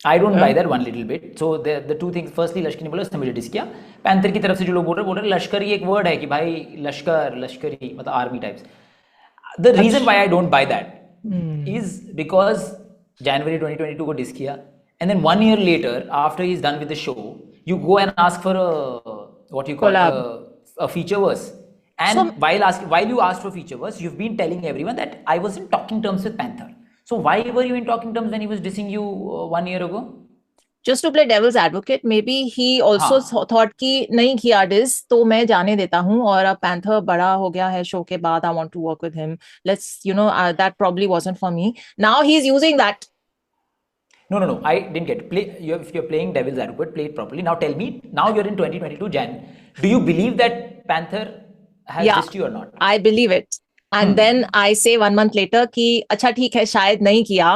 I don't buy that one little bit. So the two things. Firstly, लश्करी ने बोला उसने मुझे dish किया. Panther की तरफ से जो लोग बोल रहे लश्करी एक वर्ड है कि भाई लश्कर लश्करी मतलब army types. The reason why I don't buy that is because January 2022 को डिस किया, and then 1 year later after he's done with the show, you go and ask for a what you call a feature verse. And so, while you asked for feature verse, you've been telling everyone that I was in talking terms with Panther. So why were you in talking terms when he was dissing you 1 year ago? Just to play devil's advocate, maybe he also thought कि नहीं किया diss तो मैं जाने देता हूँ और अब Panther बड़ा हो गया है शो के बाद, I want to work with him. Let's, that probably wasn't for me. Now he's using that. No. I didn't get it. If you're playing devil's advocate, play it properly. Now tell me, now you're in 2022 Jan. Do you believe that Panther has dissed you or not? I believe it. And then I say 1 month later कि अच्छा ठीक है शायद नहीं किया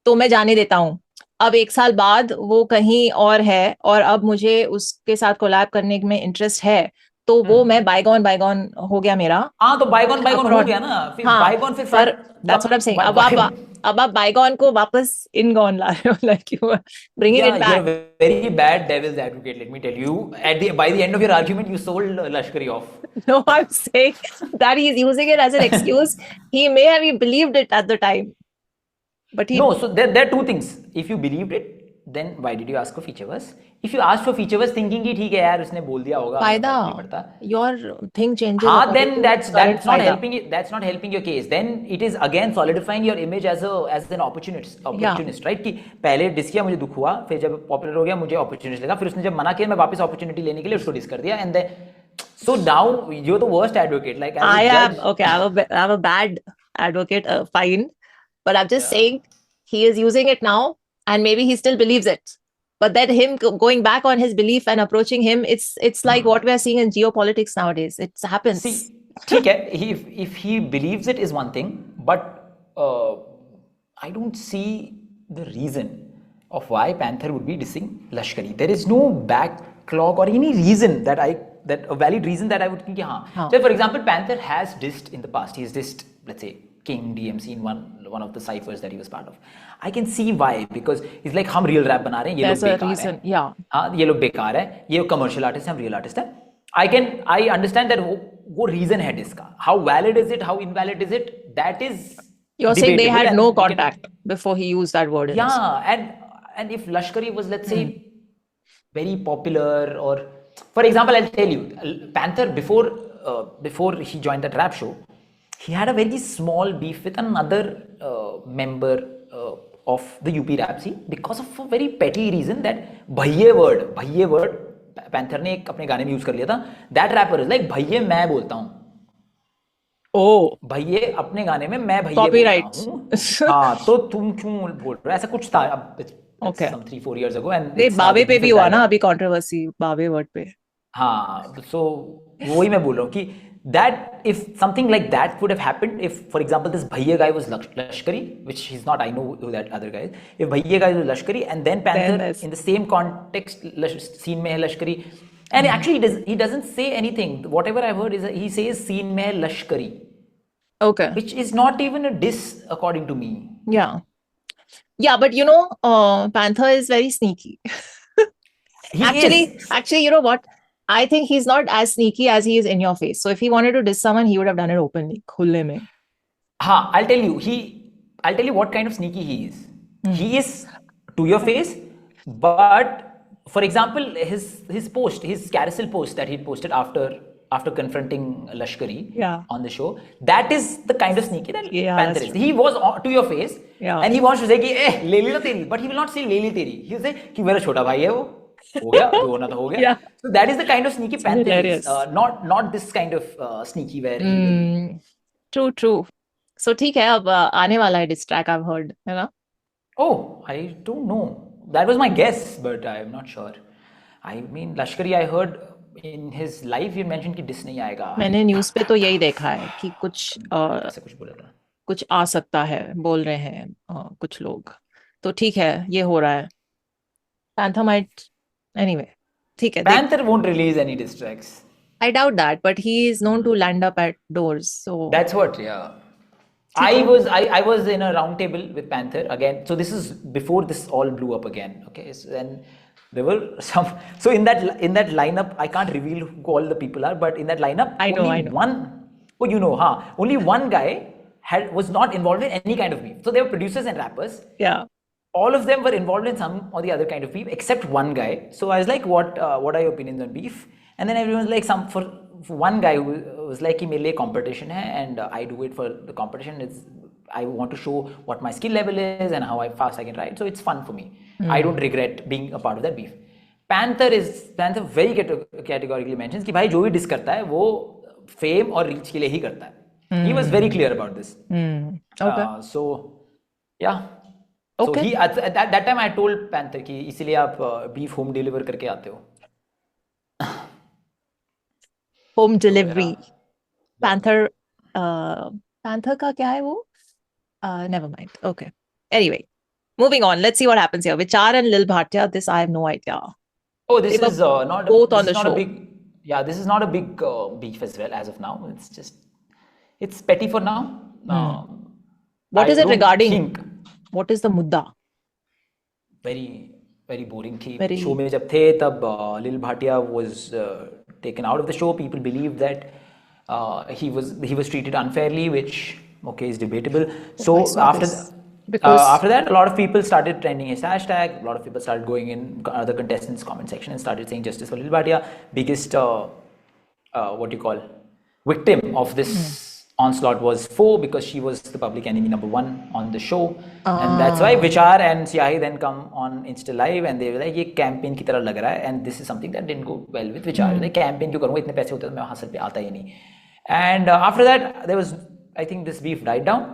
तो मैं जाने देता हूँ. अब 1 साल बाद वो कहीं और है और अब मुझे उसके साथ कोलैब करने में इंटरेस्ट है तो वो मैं बायगॉन हो गया मेरा. हाँ तो बायगॉन हो गया ना. फिर बायगॉन फिर that's what I'm saying. अब आप बायगॉन को वापस इन गॉन ला रहे हो, like you are bringing it back. You're a very bad devil's advocate, let me tell you. By the end of your argument, you sold Lashkari off. No, I'm saying that he's using it as an excuse. He may have believed it at the time. But no, so there are two things. If you believed it, then why did you ask for feature verse? If you asked for feature verse thinking कि ठीक है यार उसने बोल दिया होगा, फायदा, your thing changes. हाँ, then that's not helping it. That's not helping your case. Then it is again solidifying your image as an opportunist, right? कि पहले डिस किया मुझे दुख हुआ, फिर जब पॉपुलर हो गया मुझे opportunist लगा, फिर उसने जब मना किया मैं वापस opportunity लेने के लिए उसको डिस कर दिया, and then so now you're the worst advocate. Like I am a bad advocate, fine. But I'm just saying he is using it now and maybe he still believes it. But then him going back on his belief and approaching him, it's like what we're seeing in geopolitics nowadays. It happens. See, if he believes it is one thing, but I don't see the reason of why Panther would be dissing Lashkari. There is no backlog or any reason that a valid reason that I would think, So for example, Panther has dissed in the past. He's dissed, let's say, King DMC in one of the ciphers that he was part of. I can see why, because he's like हम real rap बना रहे हैं, ये लोग बेकार हैं. हाँ, ये लोग बेकार हैं, ये commercial artist हैं, हम real artist हैं. I understand that वो reason है इसका. How valid is it? How invalid is it? That is. You're saying they had no contact before he used that word. And if Lashkari was, let's say, very popular, or for example, I'll tell you, Panther before he joined that rap show, he had a very small beef with another member of the UP rap scene because of a very petty reason that bhaiye word Panther ने एक अपने गाने में use कर लिया था. That rapper is like भैये मैं बोलता हूँ. भैये अपने गाने में मैं भैये Copyright. बोलता हूँ. हाँ, तो तुम क्यों बोल रहे हो? ऐसा कुछ था अब some 3-4 years ago. And बावे पे भी हुआ ना अभी controversy बावे word पे. हाँ, so वही मैं बोल रहा हूँ कि that if something like that would have happened, if for example this Bhaiya guy was Lashkari, which he's not, I know who that other guy is. If Bhaiya guy was Lashkari and then Panther in the same context scene mein hai Lashkari, and actually he doesn't say anything. Whatever I've heard is that he says scene mein hai Lashkari. Okay. Which is not even a diss according to me. Yeah, but Panther is very sneaky. Actually, you know what? I think he's not as sneaky as he is in your face. So if he wanted to diss someone, he would have done it openly, khulle mein. Haan, I'll tell you what kind of sneaky he is. He is to your face, but for example, his carousel post that he posted after confronting Lashkari on the show, that is the kind of sneaky that Panther is. He was to your face, and he wants to say कि ले ली ना तेरी, but he will not say ले ली तेरी. He will say कि मेरा छोटा भाई है वो. हो गया, जो होना था हो गया. So that is the kind of sneaky Panther is. Not this kind of sneaky where. True. So ठीक है, अब आने वाला है diss track, I've heard, है ना? Oh, I don't know. That was my guess, but I am not sure. I mean, Lashkari, I heard in his live he mentioned कि diss नहीं आएगा. मैंने न्यूज़ पे तो यही देखा है कि कुछ बोला था. कुछ आ सकता है, बोल रहे हैं कुछ लोग. तो ठीक है, ये हो रहा है. Panther might. Anyway, ठीक है. Panther won't release any diss tracks. I doubt that, but he is known to land up at doors. So that's what, I was in a round table with Panther again. So this is before this all blew up again. Okay, so then there were some. So in that lineup, I can't reveal who all the people are, but in that lineup, I know. one. Oh, you know, huh? Only one guy was not involved in any kind of beef. So they were producers and rappers. Yeah. All of them were involved in some or the other kind of beef, except one guy. So I was like, "What are your opinions on beef?" And then everyone's like, for one guy who was like, "Ki mere competition hai, and I do it for the competition. I want to show what my skill level is and how fast I can ride. So it's fun for me. I don't regret being a part of that beef." Panther very categorically mentions कि भाई जो भी dish करता है वो fame और reach के लिए ही करता है. He was very clear about this. Okay. So yeah. Okay. So he at that time I told Panther कि इसीलिए आप beef home deliver करके आते हो. Home delivery. Panther का क्या है वो? Never mind. Okay. Anyway, moving on. Let's see what happens here. VICHAAR and Lil Bhatia. This I have no idea. Oh, this is not both this on the is not show. a big. Yeah, this is not a big beef as well as of now. It's petty for now. What is it regarding? Think What is the mudda? very boring थी. Very- Show में जब थे तब Lil Bhatia was taken out of the show. People believed that he was treated unfairly, which is debatable. So after that, a lot of people started trending his hashtag. A lot of people started going in other contestants' comment section and started saying justice for Lil Bhatia. Biggest victim of this onslaught was FO, because she was the public enemy #1 on the show. And that's why VICHAAR and SHAYAD then come on Insta Live and they were like, ये campaign की तरह लग रहा है. And this is something that didn't go well with VICHAAR. Like, campaign क्यों करूँगा, इतने पैसे होते तो मैं वहाँ पे आता ही नहीं. And after that, there was, I think this beef died down.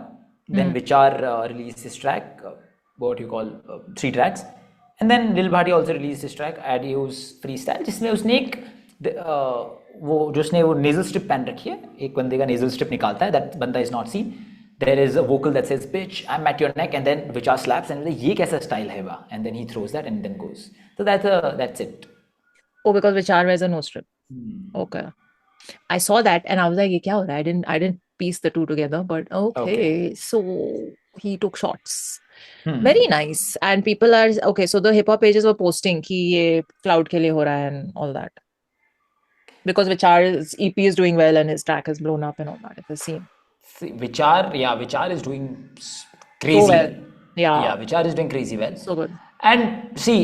Then VICHAAR released his track, 3 tracks. And then Lil Bhatia also released his track, Adios Freestyle, जिसमें उसने वो nasal strip पहन रखी है. एक बंदे का nasal strip निकालता है, that बंदा is not seen. There is a vocal that says, "Bitch, I'm at your neck," and then VICHAAR slaps and ये कैसा style है बा? And then he throws that and then goes. So that's it. Oh, because VICHAAR wears a nose strip. Okay. I saw that and I was like, ये क्या हो रहा है? I didn't piece the two together, but okay. So he took shots. Very nice. And people are okay. So the hip hop pages were posting कि ये cloud के लिए हो रहा है and all that. Because VICHAAR's EP is doing well and his track has blown up and all that. If you've seen. See, VICHAAR is doing crazy So well. Yeah, VICHAAR is doing crazy well. So good. And see,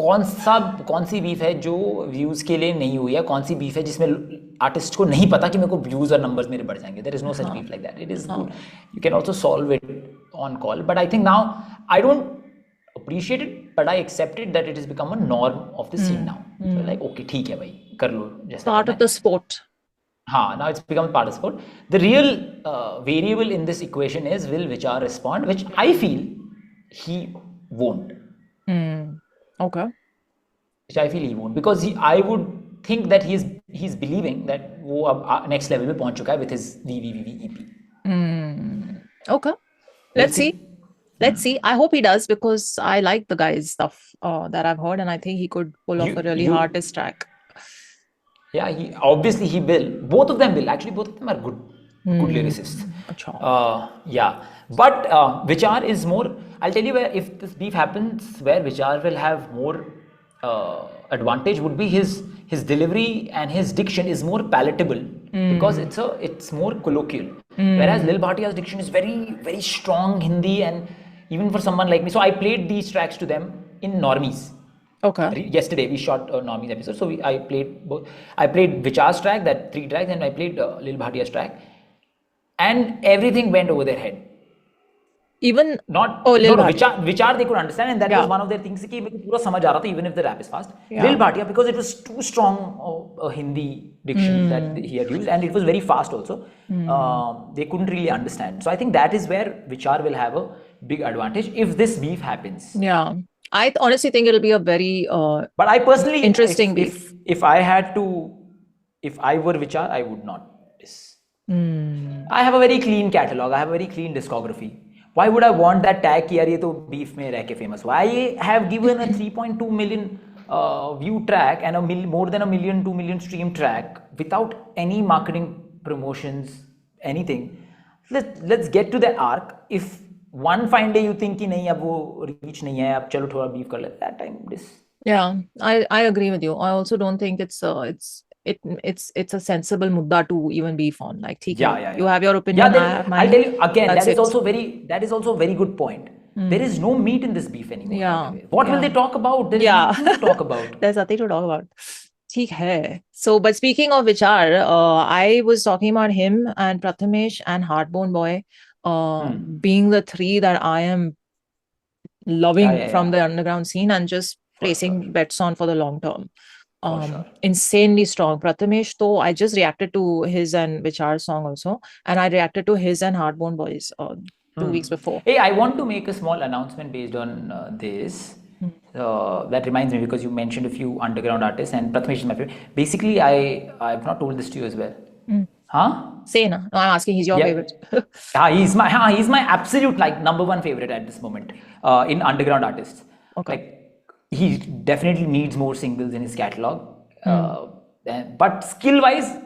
कौन सी beef है जो views के लिए नहीं हुई है, कौन सी beef है जिसमें आर्टिस्ट को नहीं पता कि मेरे को व्यूज और नंबर्स मेरे बढ़ जाएंगे. There is no such beef like that. It is good. You can also solve it on call, but I think now I don't appreciate it, but I accept it that it has become a norm of the scene now. So like, okay, ठीक है भाई, कर लो जैसा Part of the sport. हाँ, now it's become part of sport. The real variable in this equation is, will VICHAAR respond, which I feel he won't. Okay. Which I feel he won't, because I would think that he's believing that वो अब next level में पहुंच चुका है with his VVVV EP. Okay. Let's see. Let's see. I hope he does, because I like the guy's stuff that I've heard, and I think he could pull off a really hard diss track. Yeah, he will. Both of them will. Actually, both of them are good lyricists. Yeah, but VICHAAR is more. I'll tell you where, if this beef happens, where VICHAAR will have more advantage would be his delivery and his diction is more palatable, because it's more colloquial. Whereas Lil Bhatia's diction is very, very strong Hindi, and even for someone like me. So I played these tracks to them in Normies. Okay. Yesterday we shot a Normies episode, so I played both. I played VICHAAR's track, that 3 tracks, and I played Lil Bhatia's track, and everything went over their head. Even VICHAAR they could understand, and that was one of their things कि मेरे को पूरा समझ आ रहा था, even if the rap is fast. Lil Bhatia, because it was too strong a Hindi diction that he had used, and it was very fast also. They couldn't really understand. So I think that is where VICHAAR will have a big advantage if this beef happens. Yeah, I honestly think it'll be a very but I personally interesting beef. If I were VICHAAR, I would not diss. I have a very clean catalog. I have a very clean discography. Why would I want that tag कि यार ये तो beef में रह के famous हुआ? I have given a 3.2 million view track and more than 2 million stream track without any marketing promotions, anything. let's get to the arc. If one fine day you think कि नहीं अब वो reach नहीं है, अब चलो थोड़ा beef कर लेते, that time this. Yeah, I agree with you. I also don't think it's a sensible mudda to even beef on. Like, ठीक है, you have your opinion, I have mine. I'll tell you again, That's that is it. also a very good point. There is no meat in this beef anymore. Yeah. What will they talk about? There is nothing to talk about. There's nothing to talk about. ठीक है. So, but speaking of Vichar, I was talking about him and Prathamesh and Hardbone Boy being the three that I am loving from the underground scene and just placing bets on for the long term. Insanely strong. Prathamesh, though, I just reacted to his and Vichar's song also, and I reacted to his and Hardbone Boys 2 weeks before. Hey, I want to make a small announcement based on this. That reminds me, because you mentioned a few underground artists, and Prathamesh is my favorite. Basically, I've not told this to you as well. Huh? Say na. No, I'm asking. He's your favorite. He's my absolute number one favorite at this moment in underground artists. Okay. Like, he definitely needs more singles in his catalog, but skill-wise.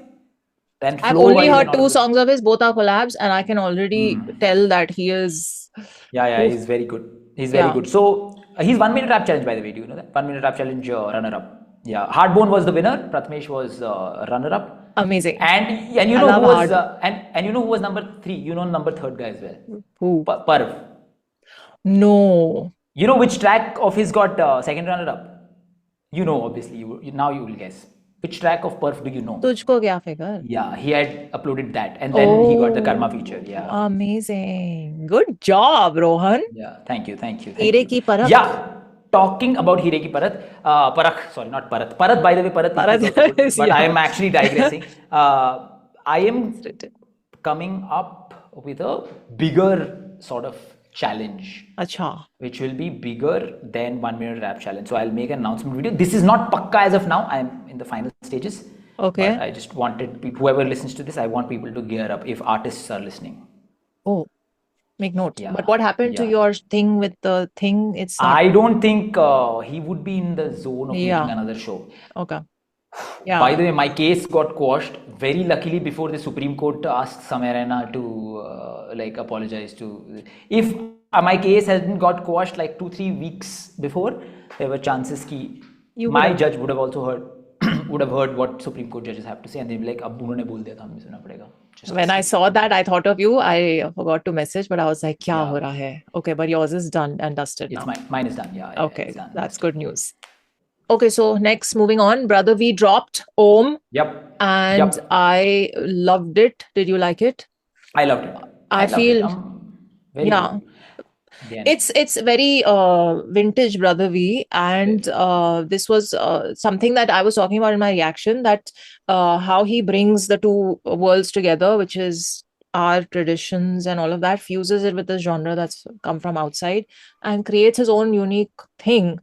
I've only heard 2 songs of his, both are collabs, and I can already tell that he is. Yeah, he's very good. He's very good. So he's 1 minute rap challenge, by the way. Do you know that? 1 minute rap challenge runner-up. Yeah, Hardbone was the winner. Prathamesh was runner-up. Amazing. And you know who was and you know who was number 3? You know number 3rd guy as well. Who? Parv. No. You know which track of his got 2nd runner-up? You know, obviously. Now you will guess. Which track of Parv do you know? Tujhko kya figure? Yeah, he had uploaded that, and then he got the Karma feature. Yeah. Amazing. Good job, Rohan. Yeah, thank you. Hire ki parak. Yeah. Talking about Hire ki Parak, sorry, not Parat. Parat, by the way, Parat is also good, but I am actually digressing. I am coming up with a bigger sort of challenge, which will be bigger than 1 minute rap challenge. So I'll make an announcement video. This is not pakka as of now. I am in the final stages. Okay. But I just wanted whoever listens to this, I want people to gear up if artists are listening. Oh. Make note. Yeah. But what happened to your thing with the thing? I don't think he would be in the zone of making another show. Okay. Yeah. By the way, my case got quashed very luckily before the Supreme Court asked Samarena to apologize to. If my case hadn't got quashed 2-3 weeks before, there were chances ki my judge would have also heard what Supreme Court judges have to say, and they'd be like, "Ab unhone bol diya tha, hame suna padega." When I saw that, I thought of you. I forgot to message, but I was like, "Kya ho raha hai?" Okay, but yours is done and dusted now. Mine is done. Yeah. Okay, that's good news. Okay, so next, moving on. Brother V dropped Om. Yep. And I loved it. Did you like it? I loved it. I feel very good. It's very vintage Brother V, and this was something that I was talking about in my reaction, that how he brings the two worlds together, which is our traditions and all of that, fuses it with the genre that's come from outside and creates his own unique thing.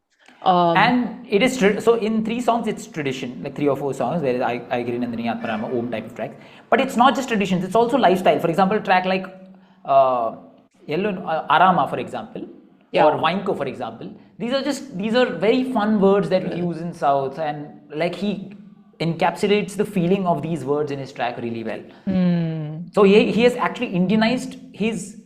And it is so in 3 songs it's tradition, like 3 or 4 songs, whereas I agree Nandini Atmarama Om type of tracks, but it's not just traditions, it's also lifestyle. For example, a track like Arama, for example, or Wineko, for example, these are very fun words that we use in South, and like he encapsulates the feeling of these words in his track really well. So he has actually Indianized his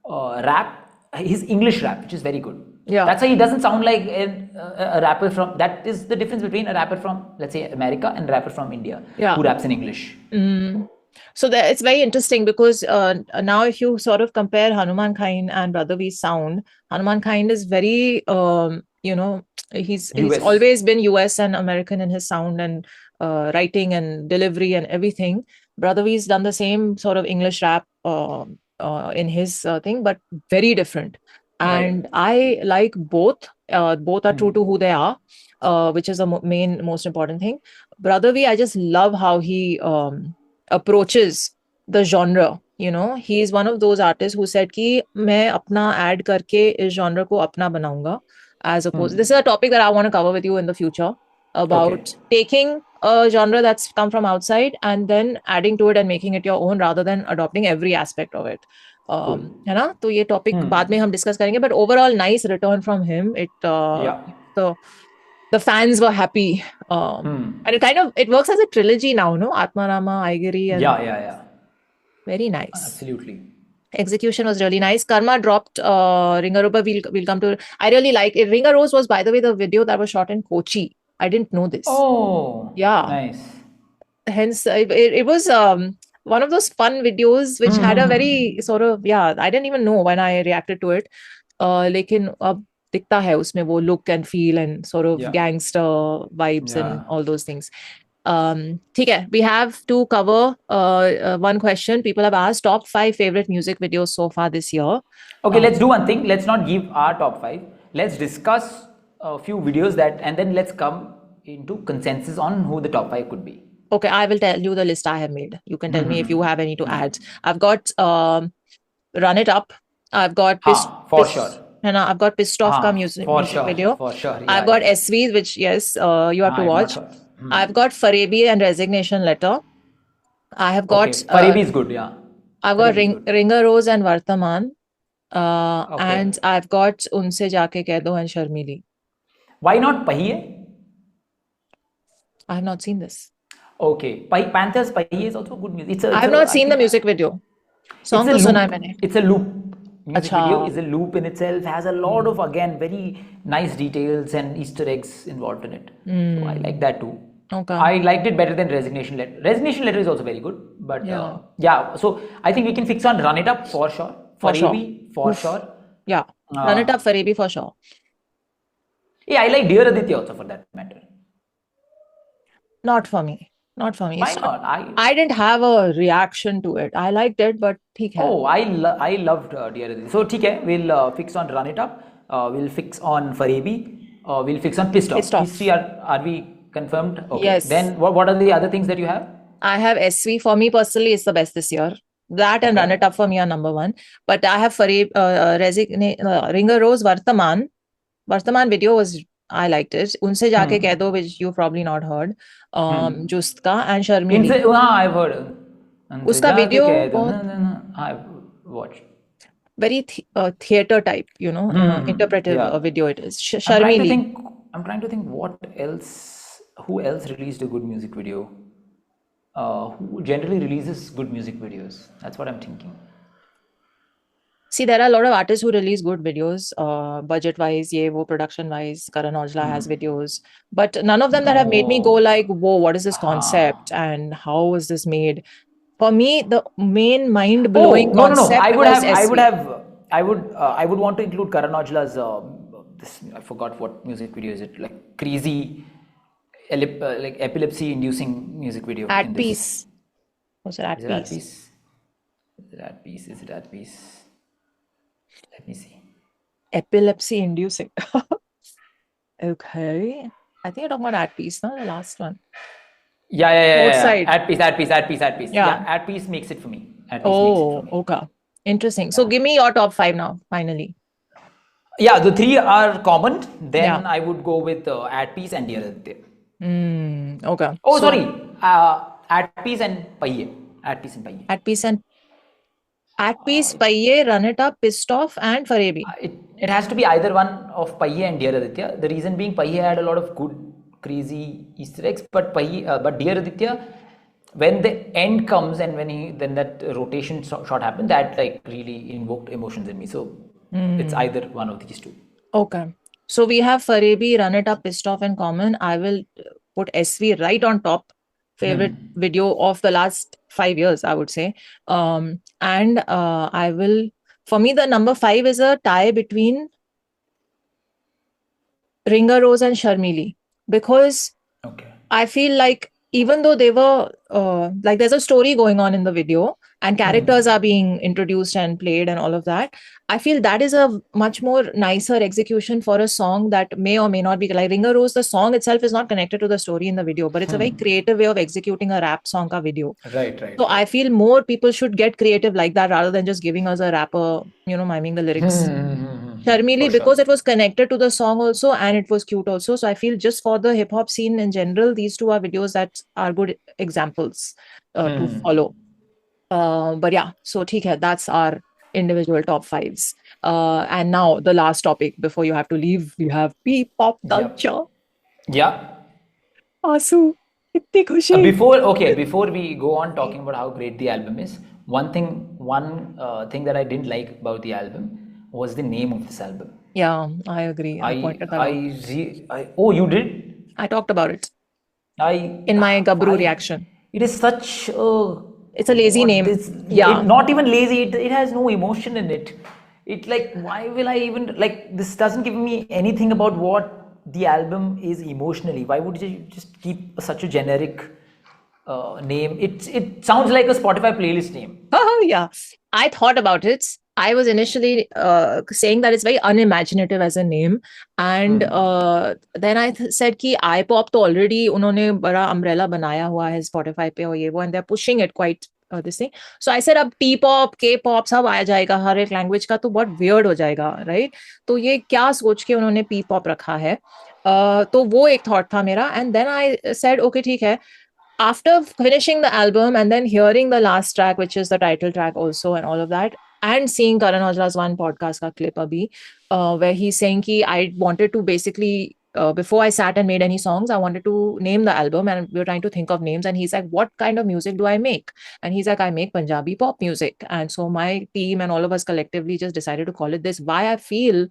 rap, his English rap, which is very good. Yeah, that's why he doesn't sound like a rapper from. That is the difference between a rapper from, let's say, America and a rapper from India who raps in English. So it's very interesting because now if you sort of compare Hanuman Khain and Brother V's sound, Hanuman Khain is very, he's always been US and American in his sound and writing and delivery and everything. Brother V's done the same sort of English rap in his thing, but very different. And I like both. Both are true to who they are, which is the most important thing. Brother V, I just love how he approaches the genre. You know, he is one of those artists who said ki main apna add karke is genre ko apna banaunga, as opposed. This is a topic that I want to cover with you in the future about taking a genre that's come from outside and then adding to it and making it your own rather than adopting every aspect of it. है ना, तो ये topic बाद में हम discuss करेंगे, but overall nice return from him. The fans were happy, and it works as a trilogy now, no? Atmarama, Aigiri, and very nice. Absolutely. Execution was really nice. Karma dropped Ringa but we'll come to it. I really like it. Ringa Rose was, by the way, the video that was shot in Kochi. I didn't know this. Oh, Yeah. nice. Hence, it was one of those fun videos which had a very sort of, I didn't even know when I reacted to it. लेकिन अब दिखता है उसमें वो look and feel and sort of gangster vibes and all those things. ठीक है, we have to cover one question people have asked: top 5 favorite music videos so far this year. Okay, let's do one thing. Let's not give our top 5. Let's discuss a few videos and then let's come into consensus on who the top 5 could be. Okay, I will tell you the list I have made. You can tell me if you have any to add. I've got Run It Up. I've got sure. I've got Pissed Off ka music video. For sure. Yeah, I've got SV, which yes, you have to watch. I've got FRAPPE and Resignation Letter. I have got FRAPPE is good, yeah. I've got Ringa Rose and Vartaman. And I've got Unse Jaake Keh Do and Sharmili. Why not Pahiye? I have not seen this. Okay, Panther's Pahiye is also good music. I have not seen the music video. Song to suna hai maine. It's a loop. Music video is a loop in itself, has a lot of, again, very nice details and Easter eggs involved in it. So I like that too. Okay. I liked it better than Resignation Letter. Resignation Letter is also very good. But so I think we can fix on Run It Up for sure. FRAPPE for sure. Yeah, Run It Up, FRAPPE for sure. Yeah, I like Dear Aditya also for that matter. Not for me. Why not? I didn't have a reaction to it. I liked it, but theek hai. Oh, I loved Dear Aditya. So theek hai, we'll fix on Run It Up. We'll fix on FRAPPE. We'll fix on Pissed Off. These three are we confirmed? Okay. Yes. Then what are the other things that you have? I have SV. For me personally, it's the best this year. That and Run It Up for me are number 1. But I have Ringa Rose Vartaman. Vartaman video was, I liked it. Unse Jaake Keh Do, which you probably not heard. Justka and Sharmili. I've heard. Uska video I've watched. Very theater type, interpretive video it is. Sharmili. I'm trying to think who else released a good music video? Who generally releases good music videos? That's what I'm thinking. See, there are a lot of artists who release good videos, budget-wise, production-wise. Karan Aujla has videos. But none of them that have made me go like, whoa, what is this concept? And how is this made? For me, the main mind-blowing concept I would want to include Karan Aujla's, I forgot what music video is it, like crazy, like epilepsy-inducing music video. At Peace. Was it At Peace? Is it At Peace? Let me see. Epilepsy-inducing. Okay. I think you're talking about At Peace, no? The last one. Yeah. Both sides. At Peace. Yeah, At Peace makes it for me. Okay. Interesting. So give me your top 5 now, finally. Yeah, the 3 are common. Then I would go with At Peace and Dear Aditya. Okay. Oh, sorry. At Peace and Pahiye. At Peace, Pahiye, Run It Up, Pissed Off, and FRAPPE. It has to be either one of Pahiye and Dear Aditya. The reason being, Pahiye had a lot of good, crazy Easter eggs, but Dear Aditya, when the end comes and then that rotation shot happened, that like really invoked emotions in me. So it's either one of these two. Okay. So we have FRAPPE, Run It Up, Pissed Off in common. I will put SV right on top. Favorite video of the last 5 years, I would say. And I will, for me, the number 5 is a tie between Ringa Rose and Sharmili, because I feel like even though they were like there's a story going on in the video and characters are being introduced and played and all of that, I feel that is a much more nicer execution for a song that may or may not be like Ringa Rose. The song itself is not connected to the story in the video, but it's a very creative way of executing a rap song ka video. Right. So I feel more people should get creative like that rather than just giving us a rapper, miming the lyrics. Sharmili, because it was connected to the song also and it was cute also. So I feel just for the hip hop scene in general, these two are videos that are good examples to follow. But yeah, so theek hai, that's our individual top 5s. And now the last topic before you have to leave, we have P-pop culture. Yeah. Asu, itni khushi. Before we go on talking about how great the album is, one thing that I didn't like about the album was the name of this album. Yeah, I agree. I pointed that out. Oh, you did? I talked about it I, in my Gabru why? reaction. It is such It's a lazy what name. this, Yeah. it, not even lazy, it has no emotion in it. It like, why will I even, like, this doesn't give me anything about what the album is emotionally. Why would you just keep such a generic name? It sounds like a Spotify playlist name. Oh, yeah. I thought about it. I was initially saying that it's very unimaginative as a name. And then I said कि iPop तो already उन्होंने बड़ा umbrella बनाया हुआ है Spotify पे और ये वो, and they're pushing it quite this thing. So I said अब T-pop, K-pop सब आ जाएगा हर एक language का, तो बहुत weird हो जाएगा, right? तो ये क्या सोच के उन्होंने P-pop रखा है? तो वो एक thought था मेरा. And then I said, okay, ठीक है. After finishing the album and then hearing the last track, which is the title track also, and all of that, and seeing Karan Aujla's one podcast ka clip abhi, where he's saying ki I wanted to basically, before I sat and made any songs, I wanted to name the album, and we were trying to think of names. And he's like, what kind of music do I make? And he's like, I make Punjabi pop music. And so my team and all of us collectively just decided to call it this. Why I feel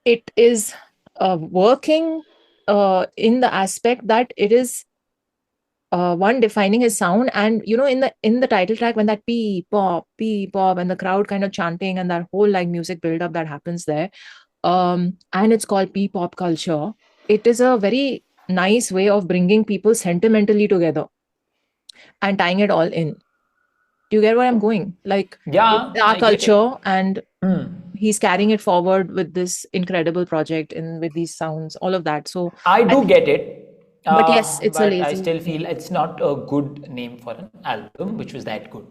it is working in the aspect that it is one defining his sound, and in the title track, when that pee pop and the crowd kind of chanting and that whole like music build up that happens there, and it's called pee pop culture. It is a very nice way of bringing people sentimentally together and tying it all in. Do you get where I'm going? Like, Yeah, it's our I get it. culture, and he's carrying it forward with this incredible project and with these sounds, all of that. So I do get it. But yes, it's a but lazy I still feel name. it's not a good name for an album which was that good.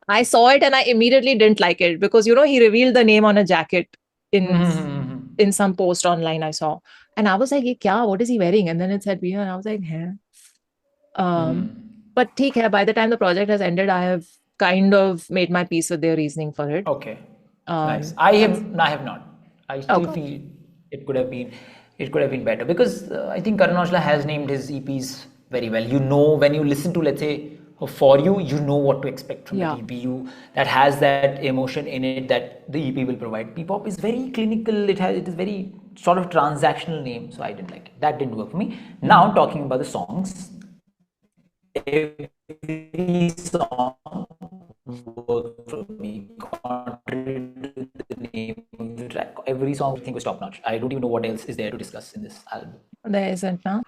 I saw it and I immediately didn't like it because he revealed the name on a jacket in some post online I saw, and I was like, "Ye kya? What is he wearing?" And then it said "Via," and I was like, "Huh." But theek hai, by the time the project has ended, I have kind of made my peace with their reasoning for it. Okay, nice. I have not. I still feel it could have been better because I think Karan Aujla has named his EPs very well. You know, when you listen to, let's say, For You, you know what to expect from that EP. That has that emotion in it that the EP will provide. P-pop is very clinical. It is very sort of transactional name, so I didn't like it. That didn't work for me. Now talking about the songs, every song worked for me, contrary to the name of the track. Every song I think was top notch. I don't even know what else is there to discuss in this album. There isn't, no?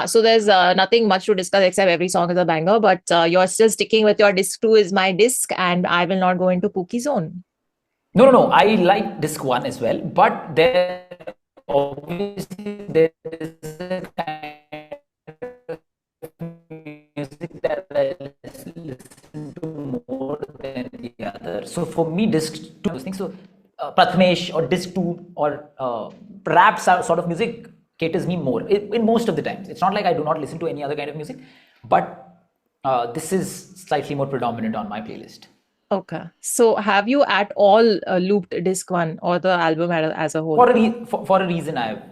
So there's nothing much to discuss except every song is a banger, but you're still sticking with your disc 2 is my disc, and I will not go into Pookie zone. No. I like disc 1 as well, but there obviously there is a kind of music that I listen to more than the other. So for me, disc 2, I was thinking, so Prathamesh or disc 2 or rap sort of music caters me more in most of the times. It's not like I do not listen to any other kind of music, but this is slightly more predominant on my playlist. Okay. So have you at all looped disc 1 or the album as a whole? For a reason I've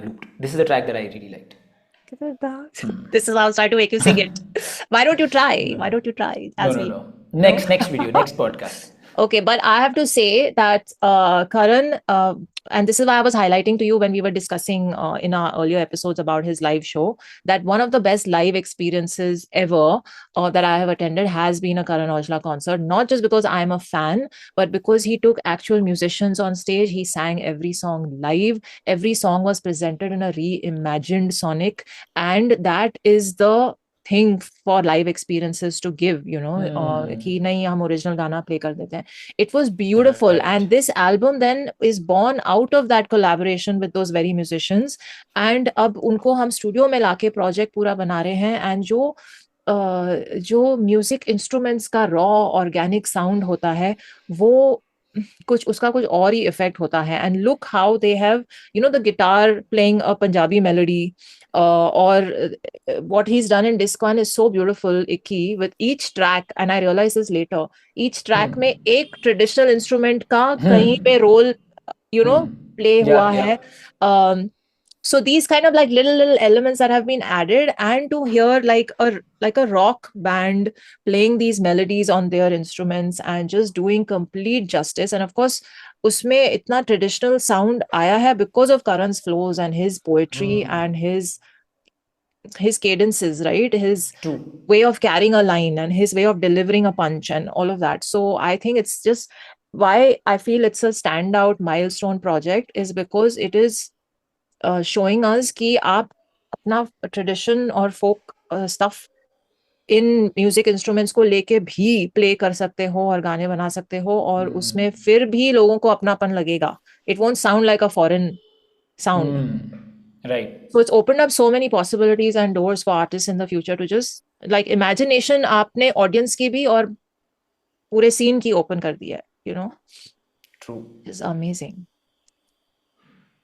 looped. This is the track that I really liked. This is how I was trying to make you sing it. Why don't you try? Why don't you try? No. Next video, next podcast. Okay, but I have to say that Karan, and this is why I was highlighting to you when we were discussing in our earlier episodes about his live show, that one of the best live experiences ever that I have attended has been a Karan Aujla concert, not just because I'm a fan, but because he took actual musicians on stage. He sang every song live. Every song was presented in a reimagined sonic, and that is the thing for live experiences to give, कि नहीं हम original गाना play कर देते हैं. It was beautiful, right. And this album then is born out of that collaboration with those very musicians, and अब उनको हम studio में लाके project पूरा बना रहे हैं, and जो music instruments का raw organic sound होता है वो उसका कुछ और ही effect होता है. And look how they have the guitar playing a Punjabi melody, or what he's done in disc 1 is so beautiful, Ikki, with each track, and I realized this later, each track में एक traditional instrument का कहीं पे role play हुआ है. So these kind of like little elements that have been added, and to hear like a rock band playing these melodies on their instruments and just doing complete justice. And of course उसमें इतना traditional sound आया है because of Karan's flows and his poetry and his cadences, right? His True. way of carrying a line and his way of delivering a punch and all of that. So I think it's just why I feel it's a standout milestone project is because it is showing us कि आप अपना tradition और folk stuff in music instruments को लेके भी play कर सकते हो और गाने बना सकते हो और उसमें फिर भी लोगों को अपनापन लगेगा. It won't sound like a foreign sound. Right. So it's opened up so many possibilities and doors for artists in the future to just like imagination आपने audience की भी और पूरे scene की open कर दिया है, you know. True. It's amazing.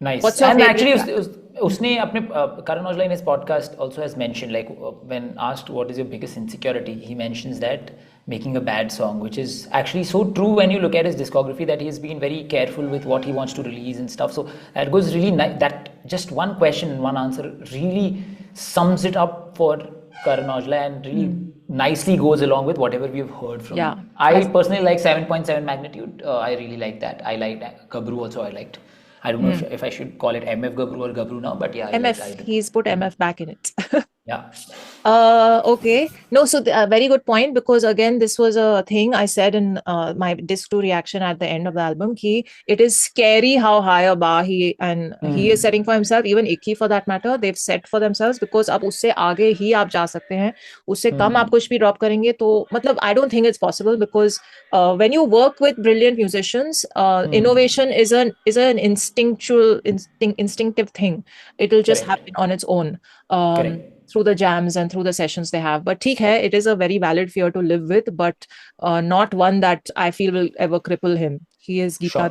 Nice. What's your and favorite actually track? उसने अपने Karan Aujla in his podcast also has mentioned, like when asked what is your biggest insecurity, he mentions that making a bad song, which is actually so true when you look at his discography, that he's been very careful with what he wants to release and stuff. So that goes really that just one question and one answer really sums it up for Karan Aujla and really nicely goes along with whatever we've heard from him. I personally like 7.7 Magnitude. I really like that. I liked Gabru also. I liked. I don't know if I should call it MF Gabru or Gabru now, but yeah. MF, he's put MF back in it. Yeah. Okay. No, so very good point, because again, this was a thing I said in my disc 2 reaction at the end of the album, ki it is scary how high a bar he is setting for himself. Even IKKA for that matter, they've set for themselves, because अब उससे आगे ही आप जा सकते हैं, उससे कम आप कुछ भी drop करेंगे तो मतलब I don't think it's possible, because when you work with brilliant musicians, innovation is an instinctive thing. It will just happen on its own. Through the jams and through the sessions they have. But theek hai, it is a very valid fear to live with, but not one that I feel will ever cripple him. He is guitar,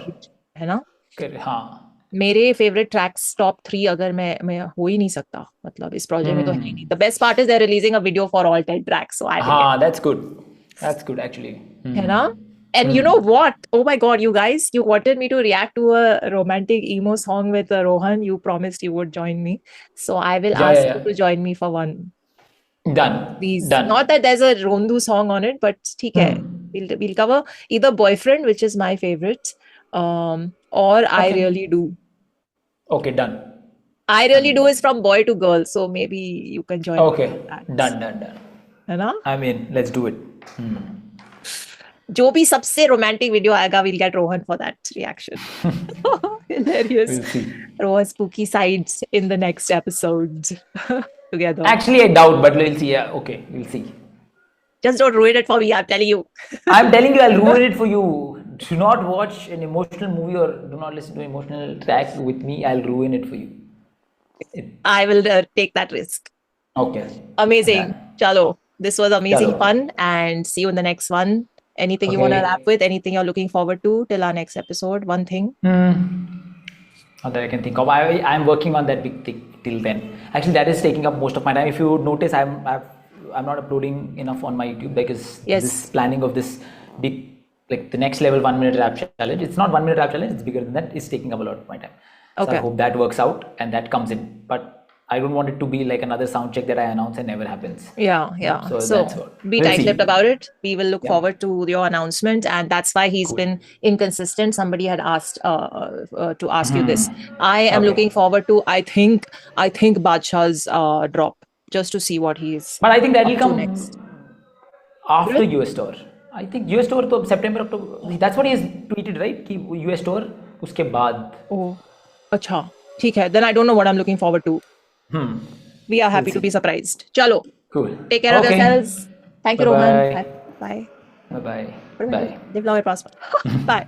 है ना? हाँ. मेरे favorite tracks top 3 अगर मैं हो ही नहीं सकता, मतलब इस project में तो है ही नहीं. The best part is they're releasing a video for all 10 tracks, so I think that's good. That's good actually. है ना? And you know what? Oh my God, you guys, you wanted me to react to a romantic emo song with Rohan. You promised you would join me. So I will ask you to join me for one. Done. Please. Done. Not that there's a Rondu song on it, but theek hai. We'll cover either Boyfriend, which is my favorite, or I Really Do. Okay, done. I Really Do is from boy to girl, so maybe you can join me. Okay, done. है ना? I mean, let's do it. जो भी सबसे romantic video आएगा, we'll get Rohan for that reaction. Hilarious. We'll see. Rohan's spooky sides in the next episode together. Actually, I doubt, but we'll see. Yeah, okay, we'll see. Just don't ruin it for me, I'm telling you. I'm telling you, I'll ruin it for you. Do not watch an emotional movie or do not listen to an emotional track with me. I'll ruin it for you. I will take that risk. Okay. Amazing. Chalo. This was amazing fun, and see you in the next one. Anything you want to wrap with? Anything you're looking forward to till our next episode? One thing? Not that I can think of. I'm working on that big thing till then. Actually, that is taking up most of my time. If you notice, I'm not uploading enough on my YouTube because this planning of this big, like the next level 1 minute rap challenge. It's not 1 minute rap challenge. It's bigger than that. It's taking up a lot of my time. So I hope that works out and that comes in. But I don't want it to be like another sound check that I announce and never happens. Yeah. So be tight-lipped about it. We will look forward to your announcement, and that's why he's been inconsistent. Somebody had asked to ask you this. I am looking forward to, I think BADSHAH's drop, just to see what he's. But I think that will come next after US tour. I think US tour to September, October. That's what he has tweeted, right? Ki US tour uske baad. Oh, acha. ठीक है. Then I don't know what I'm looking forward to. We are happy to be surprised. Chalo. Cool. Take care of yourselves. Thank you, Rohan. Bye. Bye. Bye. Bye. Bye.